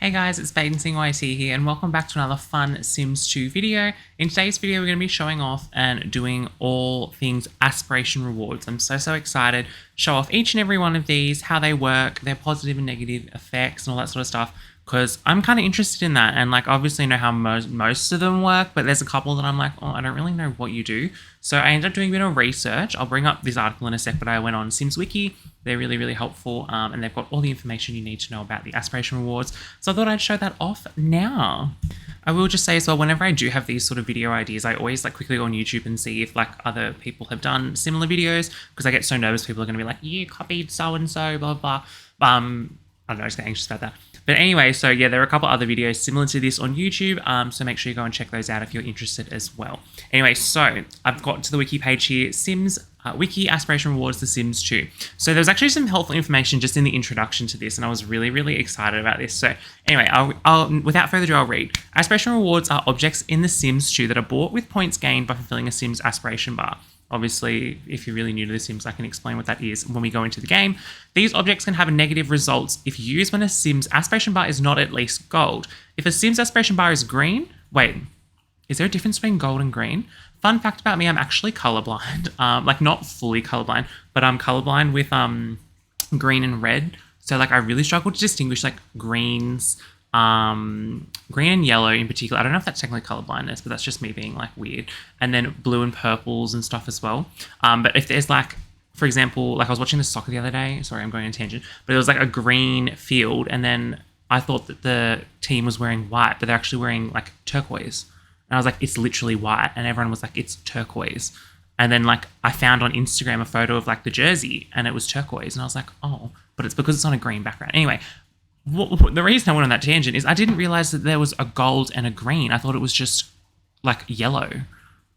Hey guys, it's baydensinghyt here and welcome back to another fun Sims 2 video. In today's video we're going to be showing off and doing all things Aspiration Rewards. I'm so excited. Show off each and every one of these, how they work, their positive and negative effects and all that sort of stuff, because I'm kind of interested in that, and like obviously know how most of them work, but there's a couple that I'm like, oh, I don't really know what you do. So I ended up doing a bit of research. I'll bring up this article in a sec, but I went on Sims Wiki. They're really helpful, and they've got all the information you need to know about the Aspiration Rewards. So I thought I'd show that off now. I will just say as well, whenever I do have these sort of video ideas, I always like quickly go on YouTube and see if like other people have done similar videos, because I get so nervous people are going to be like, you copied so-and-so, blah, blah. I don't know, I just get anxious about that. But anyway, so yeah, there are a couple other videos similar to this on YouTube, so make sure you go and check those out if you're interested as well. Anyway, so I've got to the Wiki page here, Sims Wiki Aspiration Rewards The Sims 2. So there's actually some helpful information just in the introduction to this, and I was really excited about this. So anyway, I'll without further ado, I'll read. Aspiration Rewards are objects in The Sims 2 that are bought with points gained by fulfilling a Sims aspiration bar. Obviously, if you're really new to The Sims, I can explain what that is when we go into the game. These objects can have negative results if used when a Sims aspiration bar is not at least gold. If a Sims aspiration bar is green... Wait, is there a difference between gold and green? Fun fact about me, I'm actually colorblind. Like, not fully colorblind, but I'm colorblind with green and red. So, like, I really struggle to distinguish, like, greens... green and yellow in particular. I don't know if that's technically colorblindness, but that's just me being like weird. And then blue and purples and stuff as well. But if there's like, for example, like I was watching the soccer the other day. Sorry, I'm going on a tangent. But it was like a green field, and then I thought that the team was wearing white, but they're actually wearing like turquoise. And I was like, it's literally white, and everyone was like, it's turquoise. And then like I found on Instagram a photo of like the jersey, and it was turquoise, and I was like, oh, but it's because it's on a green background. Anyway. The reason I went on that tangent is I didn't realize that there was a gold and a green. I thought it was just like yellow.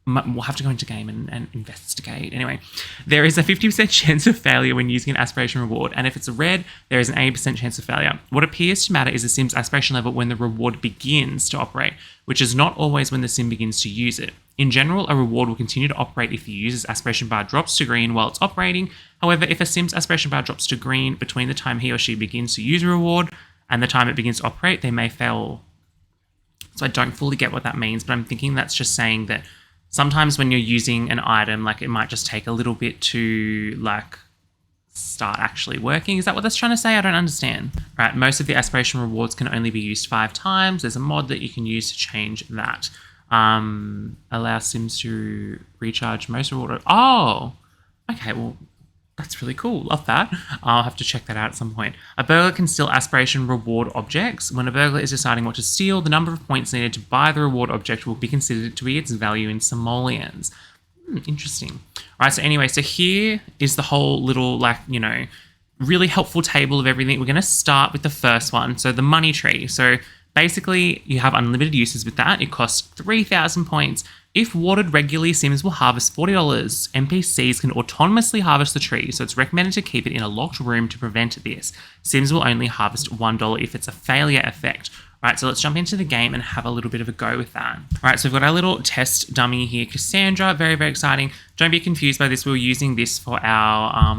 We'll have to go into game and investigate. Anyway, there is a 50% chance of failure when using an aspiration reward. And if it's a red, there is an 80% chance of failure. What appears to matter is the Sim's aspiration level when the reward begins to operate, which is not always when the Sim begins to use it. In general, a reward will continue to operate if the user's aspiration bar drops to green while it's operating. However, if a Sim's aspiration bar drops to green between the time he or she begins to use a reward and the time it begins to operate, they may fail. So I don't fully get what that means, but I'm thinking that's just saying that sometimes when you're using an item, like it might just take a little bit to like start actually working. Is that what that's trying to say? I don't understand. Right, most of the aspiration rewards can only be used 5 times. There's a mod that you can use to change that. Allow Sims to recharge most reward. Oh, okay, well, that's really cool. Love that. I'll have to check that out at some point. A burglar can steal aspiration reward objects. When a burglar is deciding what to steal, the number of points needed to buy the reward object will be considered to be its value in simoleons. Interesting. All right, so anyway, so here is the whole little, like, you know, really helpful table of everything. We're going to start with the first one, so the money tree. So basically, you have unlimited uses with that. It costs 3,000 points. If watered regularly, Sims will harvest $40. NPCs can autonomously harvest the tree, so it's recommended to keep it in a locked room to prevent this. Sims will only harvest $1 if it's a failure effect. All right, so let's jump into the game and have a little bit of a go with that. All right, so we've got our little test dummy here, Cassandra. Very exciting. Don't be confused by this. We're using this for our,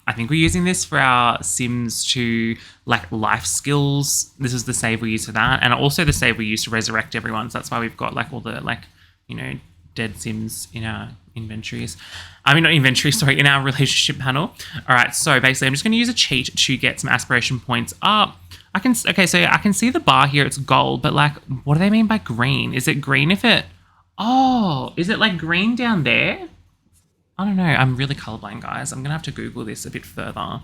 I think we're using this for our Sims 2 like life skills. This is the save we use for that, and also the save we use to resurrect everyone. So that's why we've got like all the like, you know, dead Sims in our inventories. I mean, not inventories, sorry, in our relationship panel. All right, so basically I'm just going to use a cheat to get some aspiration points up. Okay, so I can see the bar here, it's gold, but like, what do they mean by green? Is it green if it, oh, is it like green down there? I don't know, I'm really colorblind, guys. I'm gonna have to Google this a bit further.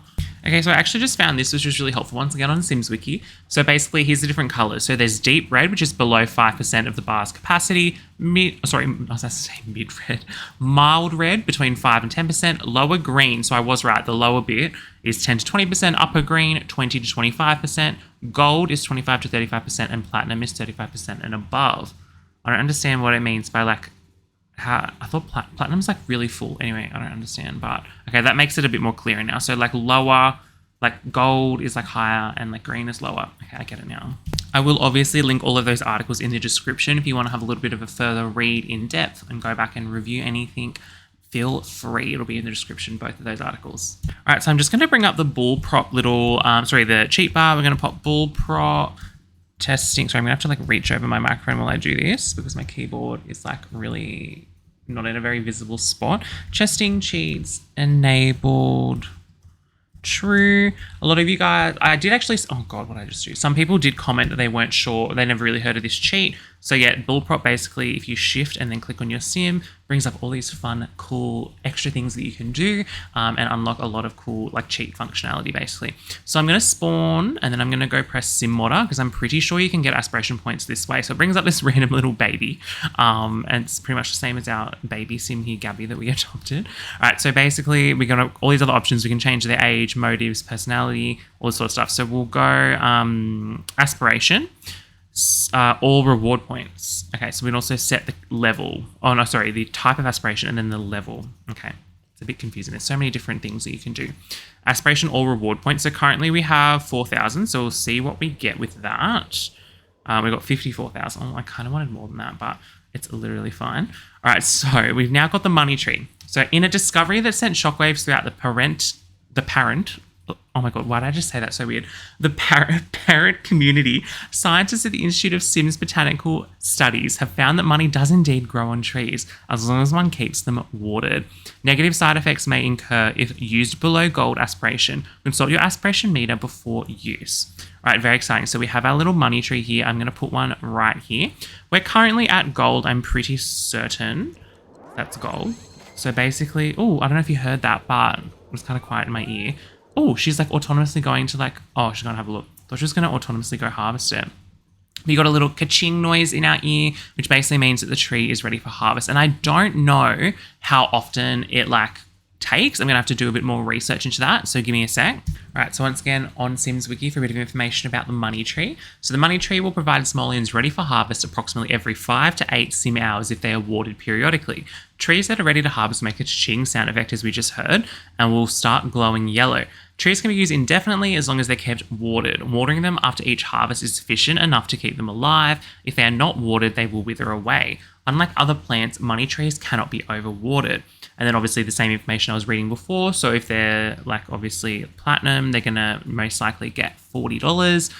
Okay, so I actually just found this, which was really helpful once again on Sims Wiki. So basically, here's the different colors. So there's deep red, which is below 5% of the bar's capacity. Mid-red. Mild red, between 5 and 10%. Lower green, so I was right, the lower bit is 10 to 20%. Upper green, 20 to 25%. Gold is 25 to 35%, and platinum is 35% and above. I don't understand what it means by like, how I thought platinum's like really full. Anyway, I don't understand, but okay, that makes it a bit more clear now. So like lower, like gold is like higher and like green is lower. Okay, I get it now. I will obviously link all of those articles in the description if you want to have a little bit of a further read in depth and go back and review anything. Feel free, it'll be in the description, both of those articles. All right, so I'm just going to bring up the bull prop little, the cheat bar. We're going to pop bull prop Testing. So I'm gonna have to like reach over my microphone while I do this because my keyboard is like really not in a very visible spot. Testing cheats enabled. True. A lot of you guys, I did actually, oh God, what did I just do? Some people did comment that they weren't sure, they never really heard of this cheat. So yeah, bullprop basically, if you shift and then click on your sim, brings up all these fun, cool, extra things that you can do and unlock a lot of cool like cheat functionality basically. So I'm going to spawn and then I'm going to go press sim modder because I'm pretty sure you can get aspiration points this way. So it brings up this random little baby and it's pretty much the same as our baby sim here, Gabby, that we adopted. All right, so basically we got all these other options. We can change their age, motives, personality, all this sort of stuff. So we'll go aspiration. All reward points. Okay, so we can also set the level. Oh no, sorry, the type of aspiration and then the level. Okay, it's a bit confusing. There's so many different things that you can do. Aspiration, all reward points. So currently we have 4,000. So we'll see what we get with that. We got 54,000. Oh, I kind of wanted more than that, but it's literally fine. All right, so we've now got the money tree. So in a discovery that sent shockwaves throughout the parent. Oh my God, why did I just say that so weird? The parent community, scientists at the Institute of Sims Botanical Studies have found that money does indeed grow on trees as long as one keeps them watered. Negative side effects may incur if used below gold aspiration. Consult your aspiration meter before use. All right, very exciting. So we have our little money tree here. I'm going to put one right here. We're currently at gold. I'm pretty certain that's gold. So basically, oh, I don't know if you heard that, but it was kind of quiet in my ear. Oh, she's like autonomously going to like, oh, she's going to have a look. Thought she was going to autonomously go harvest it. We got a little ka-ching noise in our ear, which basically means that the tree is ready for harvest. And I don't know how often it like takes. I'm going to have to do a bit more research into that. So give me a sec. All right. So once again, on Sims Wiki for a bit of information about the money tree. So the money tree will provide simoleons ready for harvest approximately every 5 to 8 sim hours if they are watered periodically. Trees that are ready to harvest make a ching sound effect as we just heard and will start glowing yellow. Trees can be used indefinitely as long as they're kept watered. Watering them after each harvest is sufficient enough to keep them alive. If they are not watered, they will wither away. Unlike other plants, money trees cannot be overwatered. And then obviously the same information I was reading before. So if they're like obviously platinum, they're going to most likely get $40.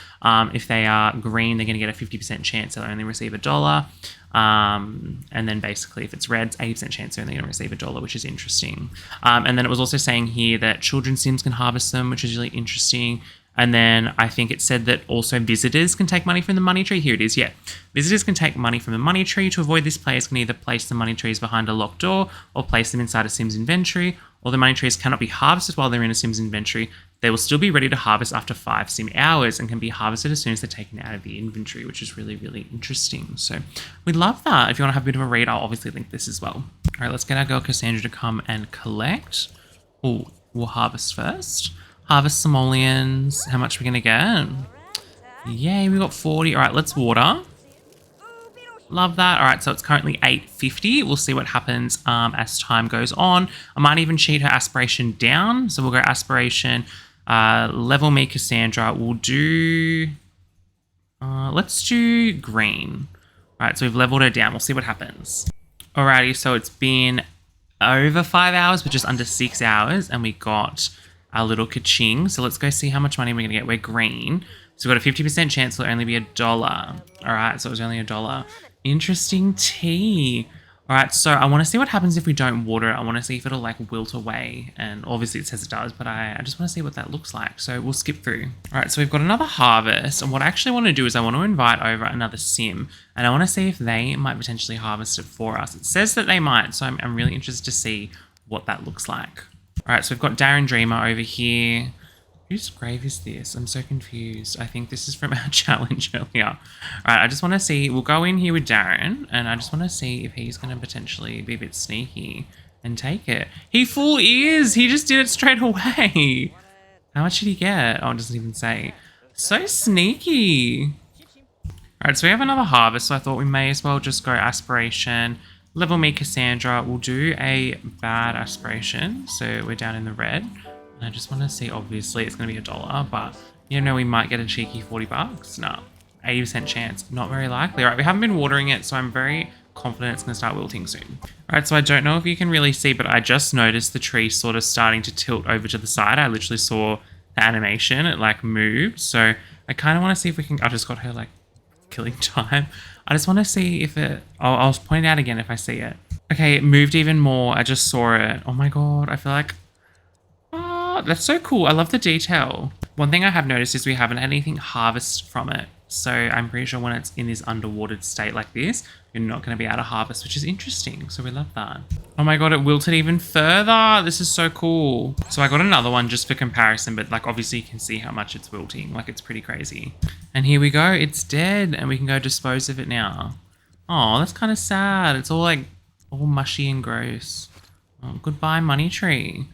If they are green, they're going to get a 50% chance they'll only receive $1. And then basically if it's red, it's 80% chance they're only going to receive $1, which is interesting. And then it was also saying here that children's sims can harvest them, which is really interesting. And then I think it said that also visitors can take money from the money tree. Here it is, yeah. Visitors can take money from the money tree. To avoid this, players can either place the money trees behind a locked door or place them inside a Sim's inventory. Or the money trees cannot be harvested while they're in a Sim's inventory. They will still be ready to harvest after 5 sim hours and can be harvested as soon as they're taken out of the inventory, which is really, really interesting. So we love that. If you want to have a bit of a read, I'll obviously link this as well. All right, let's get our girl Cassandra to come and collect. Oh, we'll harvest first. Harvest simoleons. How much are we going to get? Yay, we got 40. All right, let's water. Love that. All right, so it's currently 8:50. We'll see what happens as time goes on. I might even cheat her aspiration down. So we'll go aspiration, level me Cassandra. We'll do, let's do green. All right, so we've leveled her down. We'll see what happens. Alrighty, so it's been over 5 hours, but just under 6 hours. And we got our little ka-ching. So let's go see how much money we're going to get. We're green. So we've got a 50% chance it'll only be $1. All right, so it was only $1. Interesting tea. All right, so I want to see what happens if we don't water it. I want to see if it'll like wilt away. And obviously it says it does, but I just want to see what that looks like. So we'll skip through. All right, so we've got another harvest. And what I actually want to do is I want to invite over another sim. And I want to see if they might potentially harvest it for us. It says that they might, so I'm really interested to see what that looks like. All right, so we've got Darren Dreamer over here. Whose grave is this? I'm so confused. I think this is from our challenge earlier. All right, I just want to see. We'll go in here with Darren, and I just want to see if he's going to potentially be a bit sneaky and take it. He full is. He just did it straight away. How much did he get? Oh, it doesn't even say. So sneaky. All right, so we have another harvest, so I thought we may as well just go aspiration. Level me Cassandra. We'll do a bad aspiration, so we're down in the red. I just want to see, obviously, it's going to be $1, but you know, we might get a cheeky $40. No, 80% chance. Not very likely. All right, we haven't been watering it, so I'm very confident it's going to start wilting soon. All right, so I don't know if you can really see, but I just noticed the tree sort of starting to tilt over to the side. I literally saw the animation. It like moved. So I kind of want to see if we can, I just got her like killing time. I just want to see if it... I'll point it out again if I see it. Okay, it moved even more. I just saw it. Oh my god, I feel like... Oh, that's so cool. I love the detail. One thing I have noticed is we haven't had anything harvest from it. So I'm pretty sure when it's in this underwatered state like this, you're not going to be able to harvest, which is interesting. So we love that. Oh my god, it wilted even further. This is so cool. So I got another one just for comparison, but like obviously you can see how much it's wilting. Like it's pretty crazy. And here we go. It's dead and we can go dispose of it now. Oh, that's kind of sad. It's all like all mushy and gross. Oh, goodbye, money tree.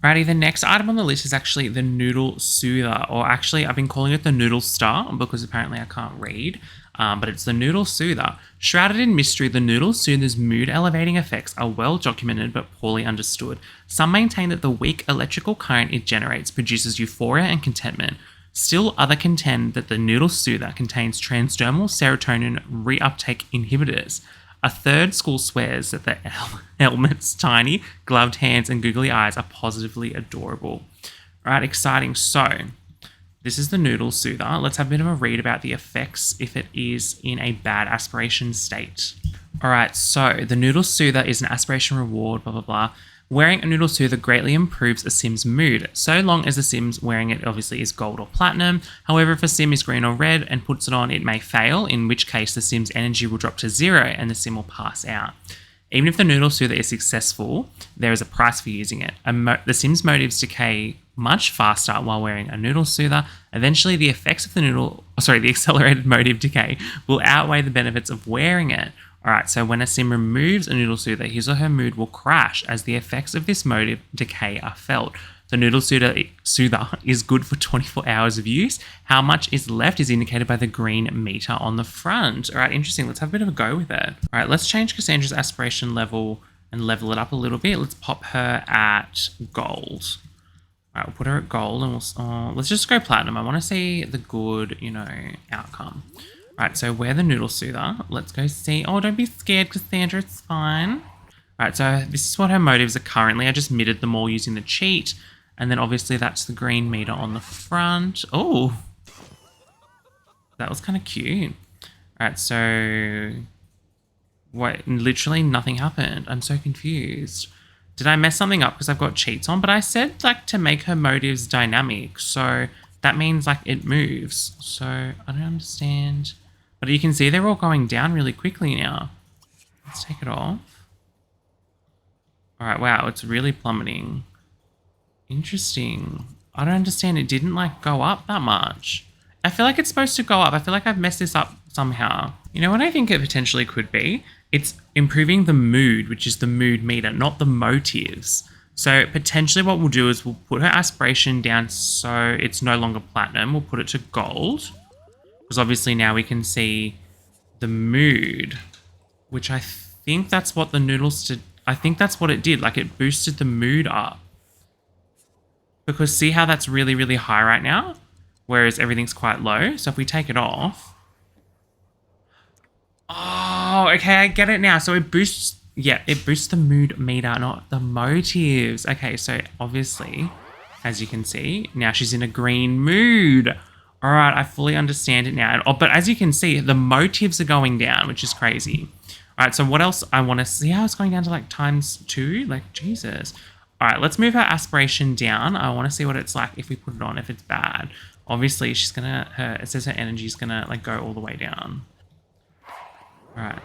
Righty, the next item on the list is actually the Noodle Soother, or actually I've been calling it the Noodle Star because apparently I can't read, but it's the Noodle Soother. Shrouded in mystery, the Noodle Soother's mood-elevating effects are well documented but poorly understood. Some maintain that the weak electrical current it generates produces euphoria and contentment. Still, others contend that the Noodle Soother contains transdermal serotonin reuptake inhibitors. A third school swears that the helmet's tiny, gloved hands and googly eyes are positively adorable. Right, exciting. So, this is the Noodle Soother. Let's have a bit of a read about the effects if it is in a bad aspiration state. Alright, so the Noodle Soother is an aspiration reward, blah, blah, blah. Wearing a Noodle Soother greatly improves a Sim's mood, so long as the Sim's wearing it obviously is gold or platinum. However, if a Sim is green or red and puts it on, it may fail, in which case the Sim's energy will drop to 0 and the Sim will pass out. Even if the Noodle Soother is successful, there is a price for using it. The Sim's motives decay much faster while wearing a Noodle Soother. Eventually, the effects of the accelerated motive decay will outweigh the benefits of wearing it. Alright, so when a Sim removes a Noodle Soother, his or her mood will crash as the effects of this motive decay are felt. The Noodle Soother is good for 24 hours of use. How much is left is indicated by the green meter on the front. Alright, interesting. Let's have a bit of a go with it. Alright, let's change Cassandra's aspiration level and level it up a little bit. Let's pop her at gold. Alright, we'll put her at gold and let's just go platinum. I want to see the good, outcome. Alright, so we're the Noodle Soother. Let's go see. Oh, don't be scared, Cassandra. It's fine. Alright, so this is what her motives are currently. I just mitted them all using the cheat. And then obviously that's the green meter on the front. Oh, that was kind of cute. Alright, so... What? Literally nothing happened. I'm so confused. Did I mess something up because I've got cheats on? But I said, like, to make her motives dynamic. So that means, like, it moves. So I don't understand... But you can see they're all going down really quickly now. Let's take it off. Alright, wow, it's really plummeting. Interesting. I don't understand. It didn't, like, go up that much. I feel like it's supposed to go up. I feel like I've messed this up somehow. You know what I think it potentially could be? It's improving the mood, which is the mood meter, not the motives. So potentially what we'll do is we'll put her aspiration down so it's no longer platinum. We'll put it to gold. Because obviously now we can see the mood, which I think that's what the noodles did. I think that's what it did. Like it boosted the mood up. Because see how that's really, really high right now? Whereas everything's quite low. So if we take it off. Oh, okay, I get it now. So it boosts, yeah, it boosts the mood meter, not the motives. Okay, so obviously, as you can see, now she's in a green mood. All right, I fully understand it now. But as you can see, the motives are going down, which is crazy. All right, so what else? I want to see how it's going down to like ×2. Like, Jesus. All right, let's move her aspiration down. I want to see what it's like if we put it on, if it's bad. Obviously, she's going to, it says her energy is going to like go all the way down. All right.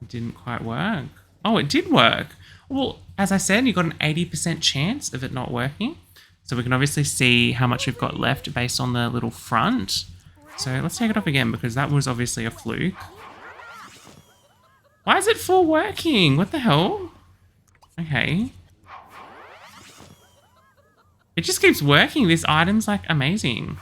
It didn't quite work. Oh, it did work. Well, as I said, you got an 80% chance of it not working. So we can obviously see how much we've got left based on the little front. So let's take it off again because that was obviously a fluke. Why is it full working? What the hell? Okay. It just keeps working. This item's like amazing.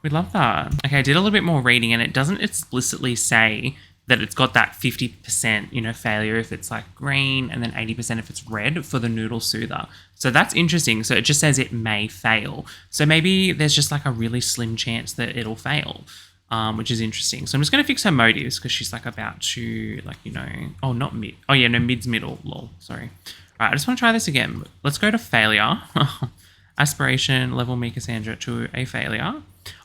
We love that. Okay, I did a little bit more reading and it doesn't explicitly say that it's got that 50%, failure if it's like green and then 80% if it's red for the Noodle Soother. So that's interesting. So it just says it may fail. So maybe there's just like a really slim chance that it'll fail, which is interesting. So I'm just going to fix her motives because she's like about to oh, not mid. Oh yeah, no, mid's middle, lol, sorry. All right, I just want to try this again. Let's go to failure. Aspiration, level me Cassandra to a failure.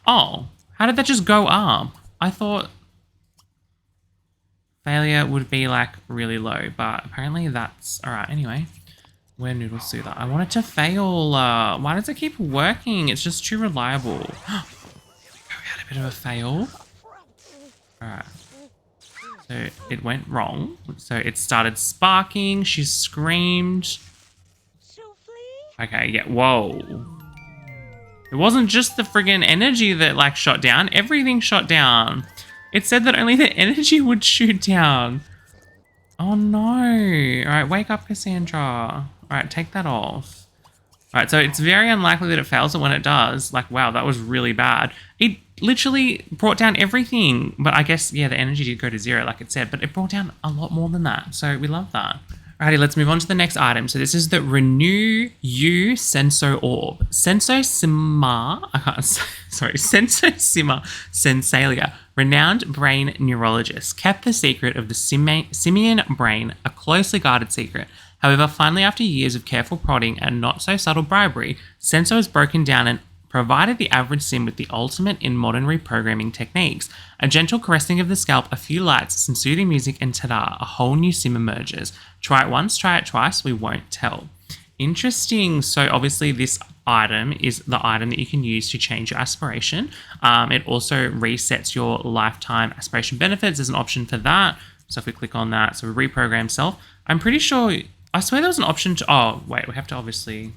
Oh, how did that just go up? I thought failure would be like really low, but apparently that's all right. Anyway, we're Noodle Soother. I want it to fail. Why does it keep working? It's just too reliable. We had a bit of a fail. All right. So it went wrong. So it started sparking. She screamed. Okay, yeah. Whoa. It wasn't just the friggin' energy that like shot down. Everything shot down. It said that only the energy would shoot down. Oh no. All right, wake up, Cassandra. All right, take that off. All right, so it's very unlikely that it fails, but when it does, like, wow, that was really bad. It literally brought down everything. But I guess, yeah, the energy did go to 0, like it said, but it brought down a lot more than that. So we love that. Alrighty, let's move on to the next item. So this is the Renovyou Senso Orb. Senso Sima Sensalia, renowned brain neurologist, kept the secret of the simian brain a closely guarded secret. However, finally, after years of careful prodding and not so subtle bribery, Senso has broken down and provided the average sim with the ultimate in modern reprogramming techniques. A gentle caressing of the scalp, a few lights, some soothing music, and ta-da, a whole new sim emerges. Try it once, try it twice, we won't tell. Interesting. So obviously this item is the item that you can use to change your aspiration. It also resets your lifetime aspiration benefits. There's an option for that. So if we click on that, so we reprogram self. I'm pretty sure, I swear there was an option to, oh, wait, we have to obviously...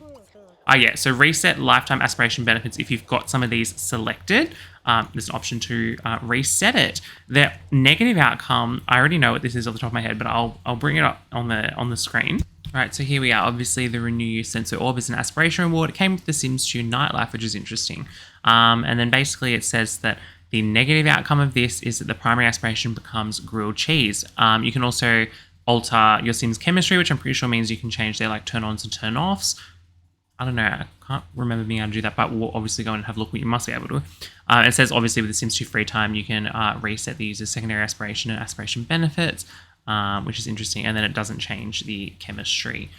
yeah, so reset lifetime aspiration benefits if you've got some of these selected. There's an option to reset it. The negative outcome, I already know what this is off the top of my head, but I'll bring it up on the screen. All right, so here we are. Obviously, the Renovyou Senso Orb is an aspiration reward. It came with the Sims 2 Nightlife, which is interesting. And then basically it says that the negative outcome of this is that the primary aspiration becomes grilled cheese. You can also alter your Sims chemistry, which I'm pretty sure means you can change their like turn-ons and turn-offs. I don't know, I can't remember being able to do that, but we'll obviously go and have a look what you must be able to. It says, obviously, with the Sims 2 free time, you can reset the user's secondary aspiration and aspiration benefits, which is interesting, and then it doesn't change the chemistry,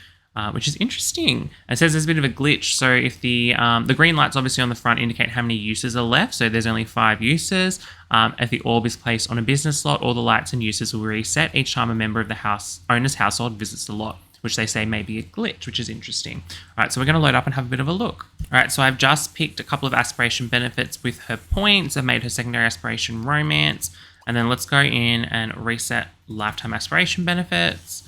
which is interesting. It says there's a bit of a glitch, so if the green lights obviously on the front indicate how many uses are left, so there's only 5 uses. If the orb is placed on a business lot, all the lights and uses will reset each time a member of the owner's household visits the lot, which they say may be a glitch, which is interesting. All right, so we're going to load up and have a bit of a look. All right, so I've just picked a couple of aspiration benefits with her points. I've made her secondary aspiration romance. And then let's go in and reset lifetime aspiration benefits.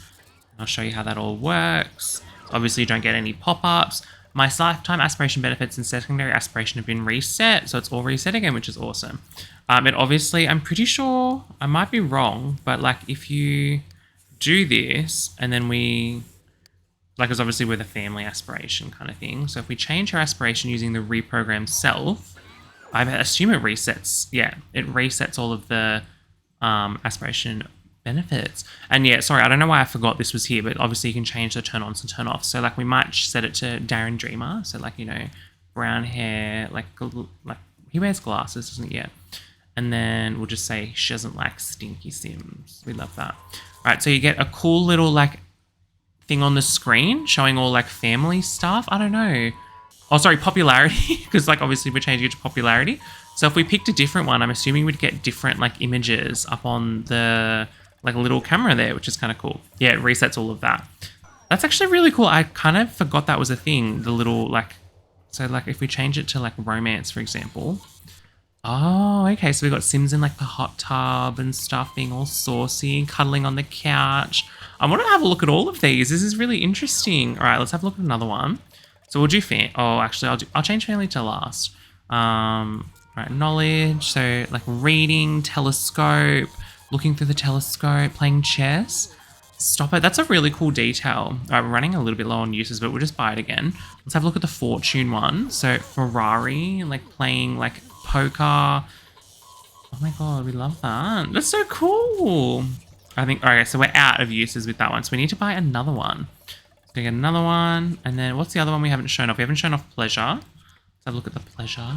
I'll show you how that all works. So obviously, you don't get any pop-ups. My lifetime aspiration benefits and secondary aspiration have been reset, so it's all reset again, which is awesome. It obviously, I'm pretty sure, I might be wrong, but like if you do this and then we, like it's obviously with a family aspiration kind of thing. So if we change her aspiration using the reprogram self, I assume it resets, yeah, it resets all of the aspiration benefits. And yeah, sorry, I don't know why I forgot this was here, but obviously you can change the turn-ons and turn-offs. So like we might set it to Darren Dreamer. So like, you know, brown hair, like he wears glasses, doesn't he? Yeah. And then we'll just say she doesn't like stinky Sims. We love that. All right, so you get a cool little like thing on the screen showing all like family stuff. I don't know. Oh, sorry, popularity, because like obviously we're changing it to popularity. So if we picked a different one, I'm assuming we'd get different like images up on the like little camera there, which is kind of cool. Yeah, it resets all of that. That's actually really cool. I kind of forgot that was a thing. The little like, so like if we change it to like romance, for example. Oh, okay. So we got Sims in like the hot tub and stuff, being all saucy, cuddling on the couch. I want to have a look at all of these. This is really interesting. All right, let's have a look at another one. So we'll do oh, actually, I'll change family to last. Right, knowledge. So like reading, telescope, looking through the telescope, playing chess. Stop it. That's a really cool detail. All right, we're running a little bit low on uses, but we'll just buy it again. Let's have a look at the fortune one. So Ferrari, like playing like poker. Oh my god, we love that. That's so cool. I think, all right, so we're out of uses with that one. So we need to buy another one. Let's go get another one. And then what's the other one we haven't shown off? We haven't shown off pleasure. Let's have a look at the pleasure.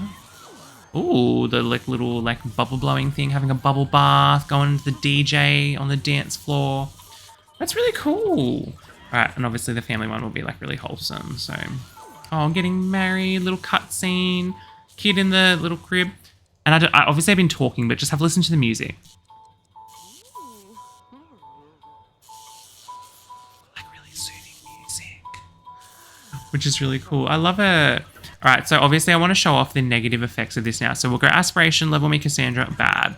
Ooh, the like little like bubble blowing thing, having a bubble bath, going to the DJ on the dance floor. That's really cool. All right, and obviously the family one will be like really wholesome. So, oh, getting married, little cutscene, kid in the little crib. And I obviously I've been talking, but just have a listen to the music. Like really soothing music, which is really cool. I love it. All right, so obviously I want to show off the negative effects of this now. So we'll go aspiration, level me Cassandra, bad.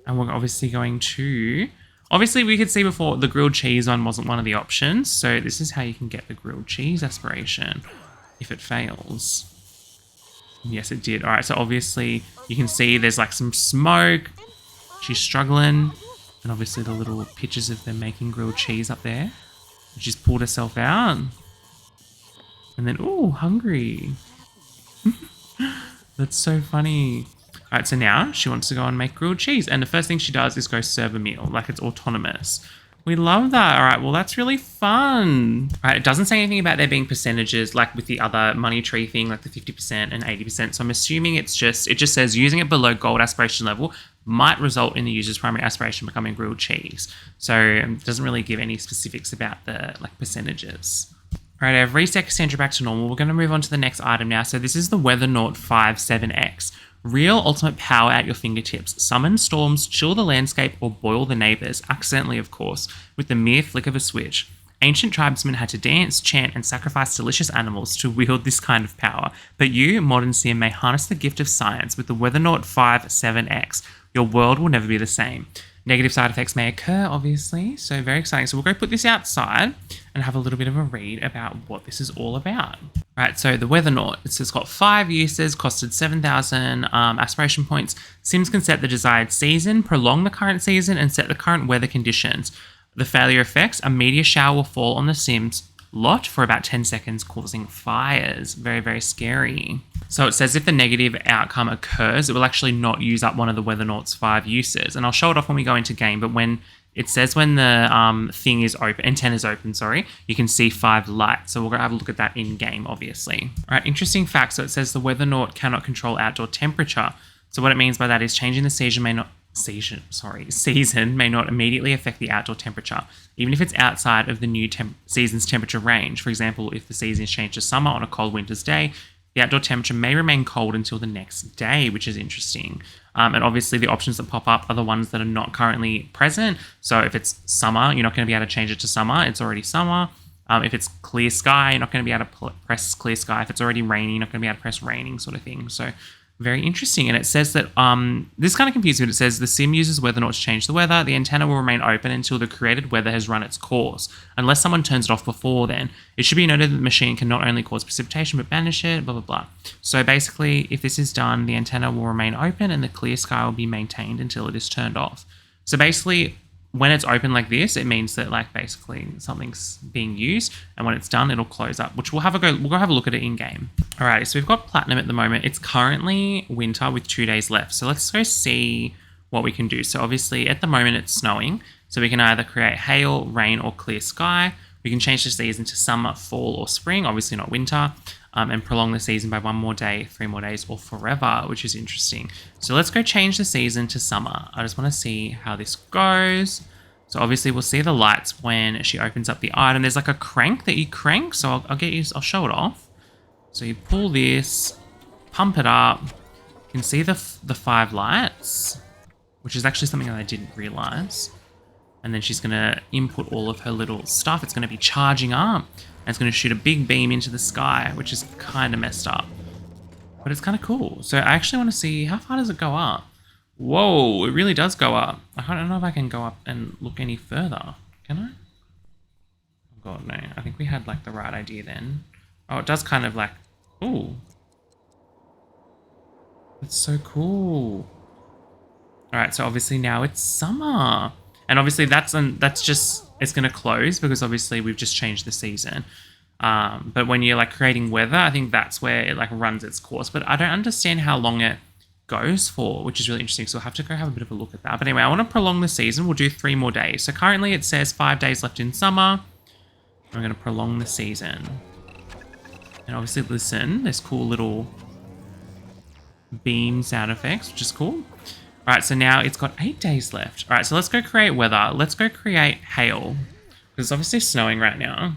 And we're obviously going to... Obviously, we could see before the grilled cheese one wasn't one of the options. So this is how you can get the grilled cheese aspiration if it fails. Yes, it did. All right, so obviously you can see there's like some smoke. She's struggling. And obviously the little pictures of them making grilled cheese up there. She's pulled herself out. And then, ooh, hungry. That's so funny. All right, so now she wants to go and make grilled cheese. And the first thing she does is go serve a meal, like it's autonomous. We love that. All right, well, that's really fun. All right, it doesn't say anything about there being percentages like with the other money tree thing, like the 50% and 80%. So I'm assuming it just says using it below gold aspiration level might result in the user's primary aspiration becoming grilled cheese. So it doesn't really give any specifics about the like percentages. All right, I've reset Cassandra back to normal. We're going to move on to the next item now. So this is the Weathernaut 57X. Real ultimate power at your fingertips. Summon storms, chill the landscape, or boil the neighbors, accidentally of course, with the mere flick of a switch. Ancient tribesmen had to dance, chant, and sacrifice delicious animals to wield this kind of power. But you, modern sim, may harness the gift of science with the Weathernaut 57X. Your world will never be the same. Negative side effects may occur, obviously, so very exciting. So we'll go put this outside and have a little bit of a read about what this is all about. Right, so the Weathernaut, it's got 5 uses, costed 7,000 aspiration points. Sims can set the desired season, prolong the current season, and set the current weather conditions. The failure effects, a meteor shower will fall on the Sims lot for about 10 seconds, causing fires. Very, very scary. So it says if the negative outcome occurs, it will actually not use up one of the Weathernaut's 5 uses. And I'll show it off when we go into game, but when it says when the thing is open, antenna's open, sorry, you can see 5 lights. So we're going to have a look at that in game, obviously. All right, interesting fact. So it says the Weathernaut cannot control outdoor temperature. So what it means by that is changing the season may not immediately affect the outdoor temperature, even if it's outside of the new season's temperature range. For example, if the season is changed to summer on a cold winter's day, the outdoor temperature may remain cold until the next day, which is interesting. And obviously the options that pop up are the ones that are not currently present. So if it's summer, you're not going to be able to change it to summer. It's already summer. If it's clear sky, you're not going to be able to press clear sky. If it's already raining, you're not going to be able to press raining, sort of thing. So very interesting. And it says that, this kind of confusing, but it says the sim uses Weathernaut to change the weather. The antenna will remain open until the created weather has run its course, unless someone turns it off before then. It should be noted that the machine can not only cause precipitation, but banish it, blah, blah, blah. So basically, if this is done, the antenna will remain open and the clear sky will be maintained until it is turned off. So basically, when it's open like this, it means that like basically something's being used, and when it's done, it'll close up, which we'll go have a look at it in game. All right, so we've got platinum at the moment. It's currently winter with 2 days left. So let's go see what we can do. So obviously at the moment it's snowing. So we can either create hail, rain, or clear sky. We can change the season to summer, fall, or spring, obviously not winter, and prolong the season by 1 more day, 3 more days, or forever, which is interesting. So let's go change the season to summer. I just want to see how this goes. So obviously we'll see the lights when she opens up the item. There's like a crank that you crank. So I'll show it off. So you pull this, pump it up. You can see the 5 lights, which is actually something that I didn't realize. And then she's going to input all of her little stuff. It's going to be charging up, and it's going to shoot a big beam into the sky, which is kind of messed up. But it's kind of cool. So I actually want to see, how far does it go up? Whoa, it really does go up. I don't know if I can go up and look any further. Can I? Oh god, no. I think we had like the right idea then. Oh, it does kind of like, ooh. That's so cool. All right, so obviously now it's summer. And obviously that's just, it's going to close because obviously we've just changed the season. But when you're like creating weather, I think that's where it like runs its course. But I don't understand how long it goes for, which is really interesting. So we'll have to go have a bit of a look at that. But anyway, I want to prolong the season. We'll do 3 more days. So currently it says 5 days left in summer. I'm going to prolong the season. And obviously listen, there's cool little beam sound effects, which is cool. All right, so now it's got 8 days left. All right, so let's go create weather. Let's go create hail, because it's obviously snowing right now.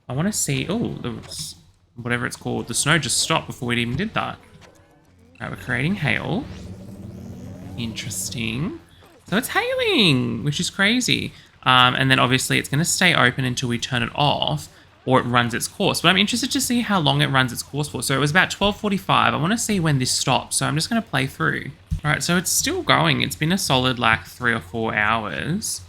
I want to see, whatever it's called. The snow just stopped before we even did that. All right, we're creating hail. Interesting. So it's hailing, which is crazy. And then obviously it's going to stay open until we turn it off or it runs its course. But I'm interested to see how long it runs its course for. So it was about 12:45. I want to see when this stops. So I'm just going to play through. All right, so it's still going. It's been a solid like 3 or 4 hours.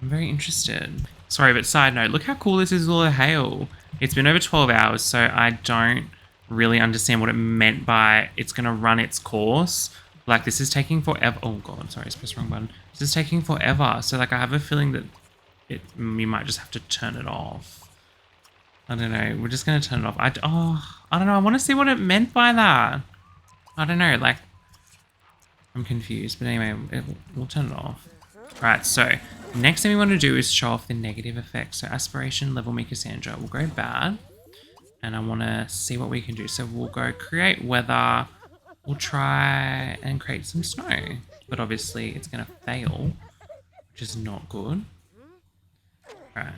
I'm very interested. Sorry, but side note, look how cool this is with all the hail. It's been over 12 hours, so I don't really understand what it meant by it's going to run its course. Like, this is taking forever. Oh, God, sorry, I pressed the wrong button. This is taking forever. So, like, I have a feeling that we might just have to turn it off. I don't know. We're just going to turn it off. I don't know. I want to see what it meant by that. I don't know. Like, I'm confused. But anyway, we'll turn it off. Right, so next thing we want to do is show off the negative effects. So aspiration, level me Cassandra. We'll go bad. And I want to see what we can do. So we'll go create weather. We'll try and create some snow. But obviously it's going to fail, which is not good. Alright,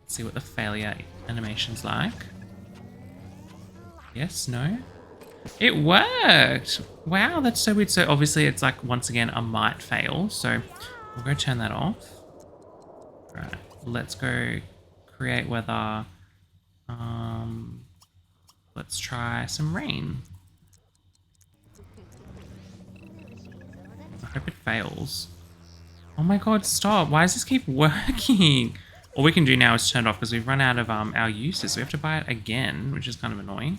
let's see what the failure animation's like. Yes, no? It worked! Wow, that's so weird. So obviously it's like, once again, a might fail. So we'll go turn that off. Alright, let's go create weather. Let's try some rain. I hope it fails. Oh my God, stop. Why does this keep working? All we can do now is turn it off because we've run out of our uses. So we have to buy it again, which is kind of annoying.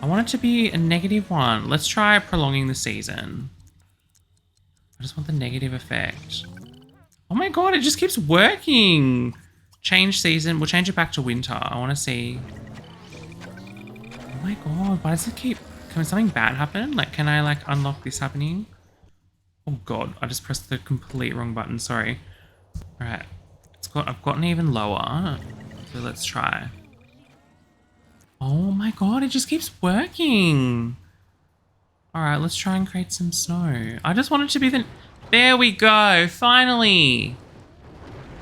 I want it to be a -1. Let's try prolonging the season. I just want the negative effect. Oh my God, it just keeps working. Change season. We'll change it back to winter. I want to see. Oh my God, why does it keep... Can something bad happen? Like, can I like unlock this happening? Oh God, I just pressed the complete wrong button. Sorry. All right. I've gotten even lower. So let's try. Oh my God, it just keeps working. All right, let's try and create some snow. I just want it to be the... There we go, finally.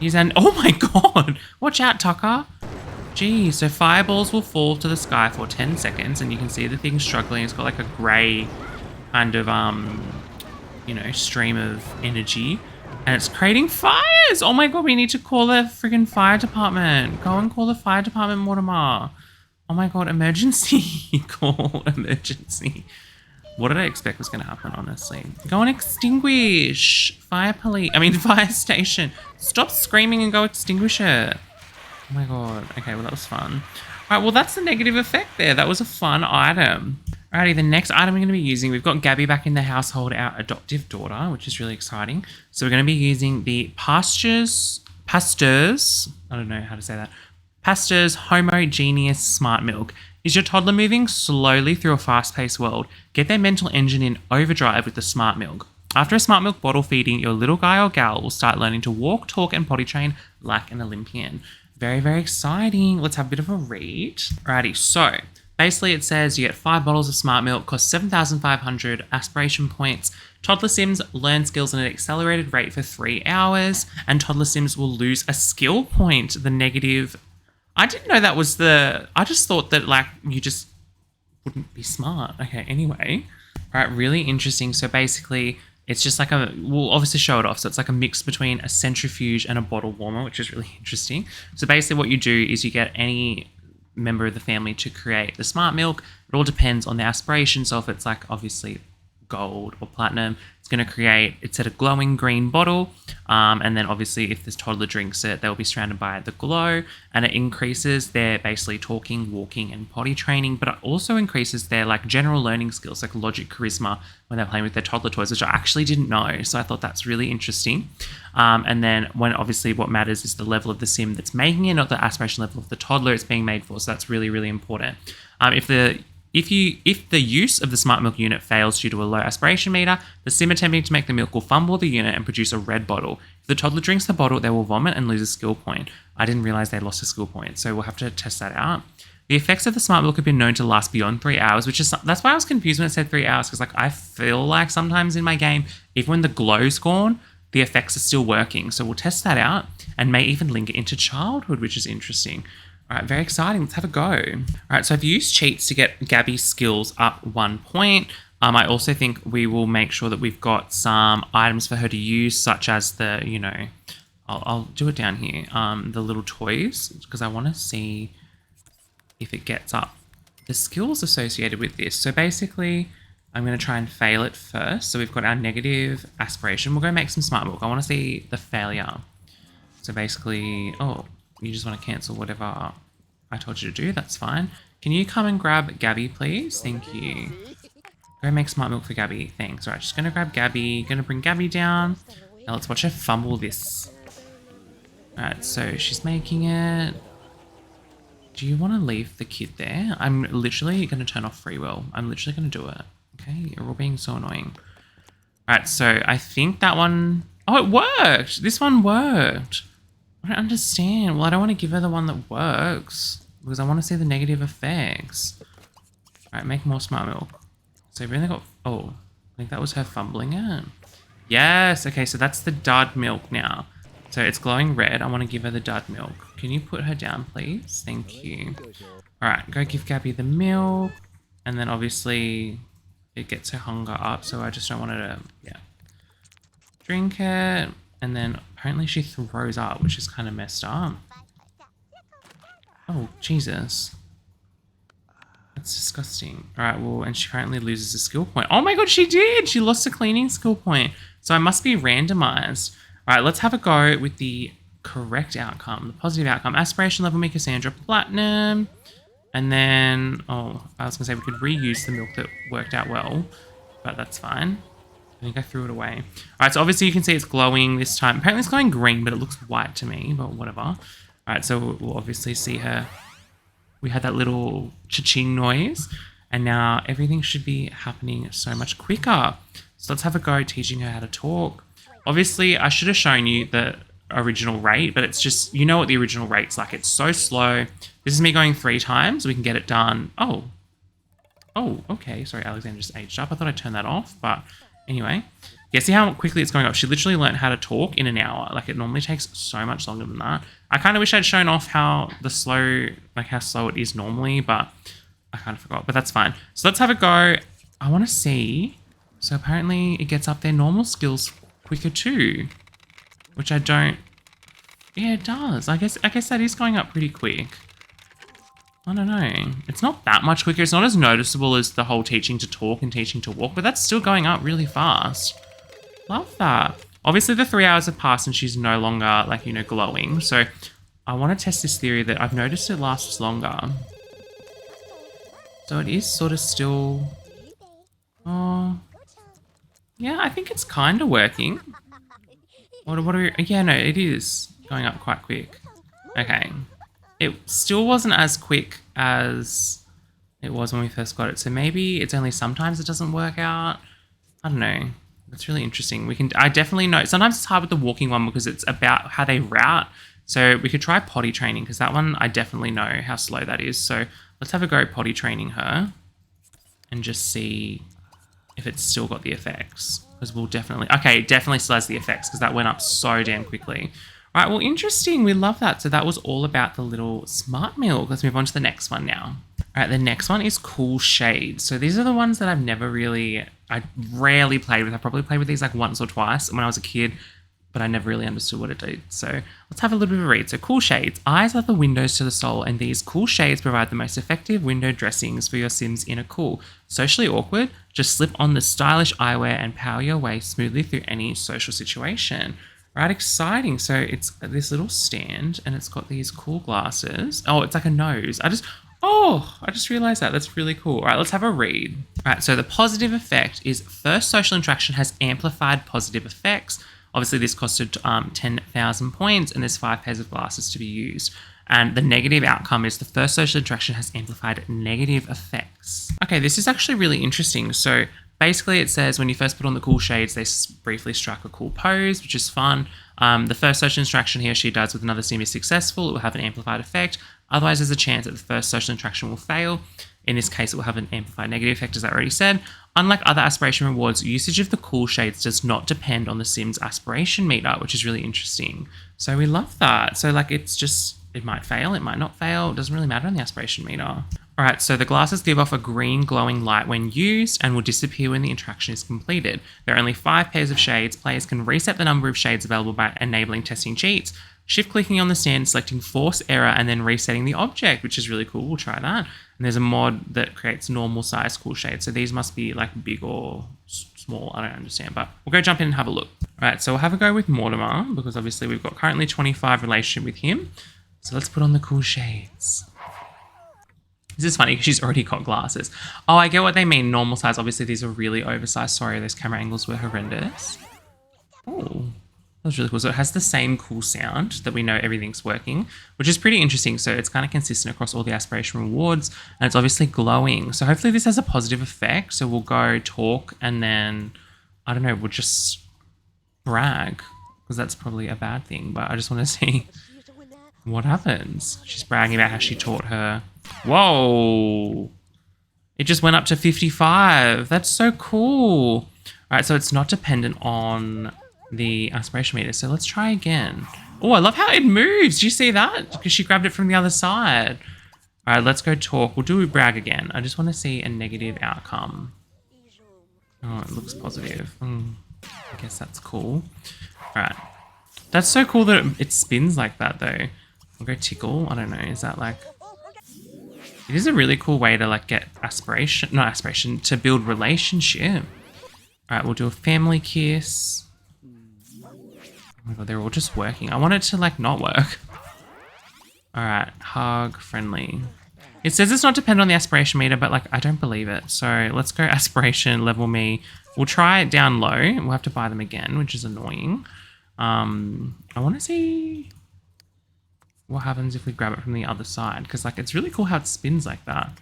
Oh my God. Watch out, Tucker. Geez, so fireballs will fall to the sky for 10 seconds and you can see the thing struggling. It's got like a gray kind of, you know, stream of energy. And it's creating fires. Oh my God, we need to call the friggin' fire department. Go and call the fire department, Mortimer. Oh my God, emergency. Call emergency. What did I expect was going to happen, honestly? Go and extinguish. Fire station. Stop screaming and go extinguish it. Oh my God. Okay, well, that was fun. All right, well, that's the negative effect there. That was a fun item. Alrighty, the next item we're going to be using, we've got Gabby back in the household, our adoptive daughter, which is really exciting. So we're going to be using the Pasteurs, I don't know how to say that, Pasteurs Homogeneous Smart Milk. Is your toddler moving slowly through a fast-paced world? Get their mental engine in overdrive with the Smart Milk. After a Smart Milk bottle feeding, your little guy or gal will start learning to walk, talk, and potty train like an Olympian. Very, very exciting. Let's have a bit of a read. Alrighty, so basically it says you get 5 bottles of Smart Milk, cost 7,500 aspiration points. Toddler Sims learn skills at an accelerated rate for 3 hours, and Toddler Sims will lose a skill point, the negative. I didn't know that was I just thought that like you just wouldn't be smart. Okay, anyway. All right, really interesting. So basically it's just like we'll obviously show it off. So it's like a mix between a centrifuge and a bottle warmer, which is really interesting. So basically what you do is you get any member of the family to create the Smart Milk. It all depends on the aspiration. So if it's like obviously gold or platinum, it's going to create, it's at a glowing green bottle. And then obviously if this toddler drinks it, they'll be surrounded by the glow, and it increases their basically talking, walking, and potty training, but it also increases their like general learning skills, like logic, charisma, when they're playing with their toddler toys, which I actually didn't know. So I thought that's really interesting. And then when obviously what matters is the level of the sim that's making it, not the aspiration level of the toddler it's being made for. So that's really, really important. If the use of the Smart Milk unit fails due to a low aspiration meter, the sim attempting to make the milk will fumble the unit and produce a red bottle. If the toddler drinks the bottle, they will vomit and lose a skill point. I didn't realize they lost a skill point, so we'll have to test that out. The effects of the Smart Milk have been known to last beyond 3 hours, that's why I was confused when it said 3 hours, because like I feel like sometimes in my game, even when the glow's gone, the effects are still working. So we'll test that out and may even link it into childhood, which is interesting. All right, very exciting. Let's have a go. All right, so I've used cheats to get Gabby's skills up 1 point. I also think we will make sure that we've got some items for her to use, such as the, you know, I'll do it down here, the little toys, because I want to see if it gets up the skills associated with this. So basically, I'm going to try and fail it first. So we've got our negative aspiration. We'll go make some smart milk. I want to see the failure. So basically, oh, you just want to cancel whatever I told you to do. That's fine. Can you come and grab Gabby, please? Thank you. Go make smart milk for Gabby. Thanks. All right, just going to grab Gabby. Going to bring Gabby down. Now let's watch her fumble this. All right, so she's making it. Do you want to leave the kid there? I'm literally going to turn off free will. I'm literally going to do it. Okay, you're all being so annoying. All right, so I think that one... Oh, it worked! This one worked. I don't understand. Well, I don't want to give her the one that works because I want to see the negative effects. All right, make more smart milk. So we've only got... Oh, I think that was her fumbling it. Yes, okay, so that's the dud milk now. So it's glowing red. I want to give her the dud milk. Can you put her down, please? Thank you. All right, go give Gabby the milk. And then obviously it gets her hunger up. So I just don't want her to, yeah, drink it. And then apparently she throws up, which is kind of messed up. Oh, Jesus. That's disgusting. All right, well, and she currently loses a skill point. Oh my God, she did. She lost a cleaning skill point. So I must be randomized. All right, let's have a go with the correct outcome, the positive outcome. Aspiration level, me Cassandra platinum. And then, oh, I was gonna say we could reuse the milk that worked out well, but that's fine. I think I threw it away. All right, so obviously you can see it's glowing this time. Apparently it's glowing green, but it looks white to me, but whatever. All right, so we'll obviously see her. We had that little cha-ching noise, and now everything should be happening so much quicker. So let's have a go teaching her how to talk. Obviously, I should have shown you the original rate, but it's just, you know what the original rate's like. It's so slow. This is me going 3 times. We can get it done. Oh, okay. Sorry, Alexander just aged up. I thought I'd turn that off, but anyway. Yeah, see how quickly it's going up? She literally learned how to talk in an hour. Like, it normally takes so much longer than that. I kind of wish I'd shown off how slow it is normally, but I kind of forgot, but that's fine. So let's have a go. I want to see. So apparently it gets up their normal skills quicker too, which I don't. Yeah, it does. I guess that is going up pretty quick. I don't know. It's not that much quicker. It's not as noticeable as the whole teaching to talk and teaching to walk, but that's still going up really fast. Love that. Obviously the 3 hours have passed and she's no longer glowing. So I want to test this theory that I've noticed it lasts longer. So it is sort of still. Oh. Yeah, I think it's kind of working. What are we? Yeah, no, it is going up quite quick. Okay. It still wasn't as quick as it was when we first got it. So maybe it's only sometimes it doesn't work out. I don't know. That's really interesting. I definitely know. Sometimes it's hard with the walking one because it's about how they route. So we could try potty training because that one I definitely know how slow that is. So let's have a go potty training her and just see if it's still got the effects, because we'll definitely... Okay, it definitely still has the effects because that went up so damn quickly. All right, well, interesting. We love that. So that was all about the little smart milk. Let's move on to the next one now. All right, the next one is cool shades. So these are the ones that I rarely played with. I probably played with these like once or twice when I was a kid, but I never really understood what it did. So let's have a little bit of a read. So cool shades. Eyes are the windows to the soul, and these cool shades provide the most effective window dressings for your Sims inner cool. Socially awkward? Just slip on the stylish eyewear and power your way smoothly through any social situation. Right, exciting. So it's this little stand and it's got these cool glasses. Oh, it's like a nose. I just realized that. That's really cool. All right, let's have a read. All right, so the positive effect is first social interaction has amplified positive effects. Obviously, this costed 10,000 points and there's 5 pairs of glasses to be used. And the negative outcome is the first social interaction has amplified negative effects. Okay, this is actually really interesting. So basically it says when you first put on the cool shades, they briefly strike a cool pose, which is fun. The first social interaction he or she does with another sim is successful. It will have an amplified effect. Otherwise, there's a chance that the first social interaction will fail. In this case, it will have an amplified negative effect, as I already said. Unlike other aspiration rewards, usage of the cool shades does not depend on the sim's aspiration meter, which is really interesting. So we love that. So like it's it might fail, it might not fail. It doesn't really matter on the aspiration meter. All right, so the glasses give off a green glowing light when used and will disappear when the interaction is completed. There are only 5 pairs of shades. Players can reset the number of shades available by enabling testing cheats, shift-clicking on the stand, selecting force error, and then resetting the object, which is really cool. We'll try that. And there's a mod that creates normal size cool shades. So these must be like big or small. I don't understand, but we'll go jump in and have a look. All right, so we'll have a go with Mortimer because obviously we've got currently 25 relationship with him. So let's put on the cool shades. This is funny because she's already got glasses. Oh, I get what they mean. Normal size. Obviously, these are really oversized. Sorry, those camera angles were horrendous. Oh, that was really cool. So it has the same cool sound that we know everything's working, which is pretty interesting. So it's kind of consistent across all the aspiration rewards, and it's obviously glowing. So hopefully this has a positive effect. So we'll go talk and then, I don't know, we'll just brag because that's probably a bad thing. But I just want to see what happens. She's bragging about how she taught her. Whoa. It just went up to 55. That's so cool. All right, so it's not dependent on the aspiration meter. So let's try again. Oh, I love how it moves. Do you see that? Because she grabbed it from the other side. All right, let's go talk. We'll do brag again. I just want to see a negative outcome. Oh, it looks positive. I guess that's cool. All right. That's so cool that it spins like that, though. We'll go tickle. I don't know. Is that like... It is a really cool way to like get to build relationship. All right, we'll do a family kiss. Oh my God, they're all just working. I want it to like not work. All right, hug, friendly. It says it's not dependent on the aspiration meter, but like I don't believe it. So let's go aspiration, level me. We'll try it down low. We'll have to buy them again, which is annoying. I want to see what happens if we grab it from the other side, because like it's really cool how it spins like that.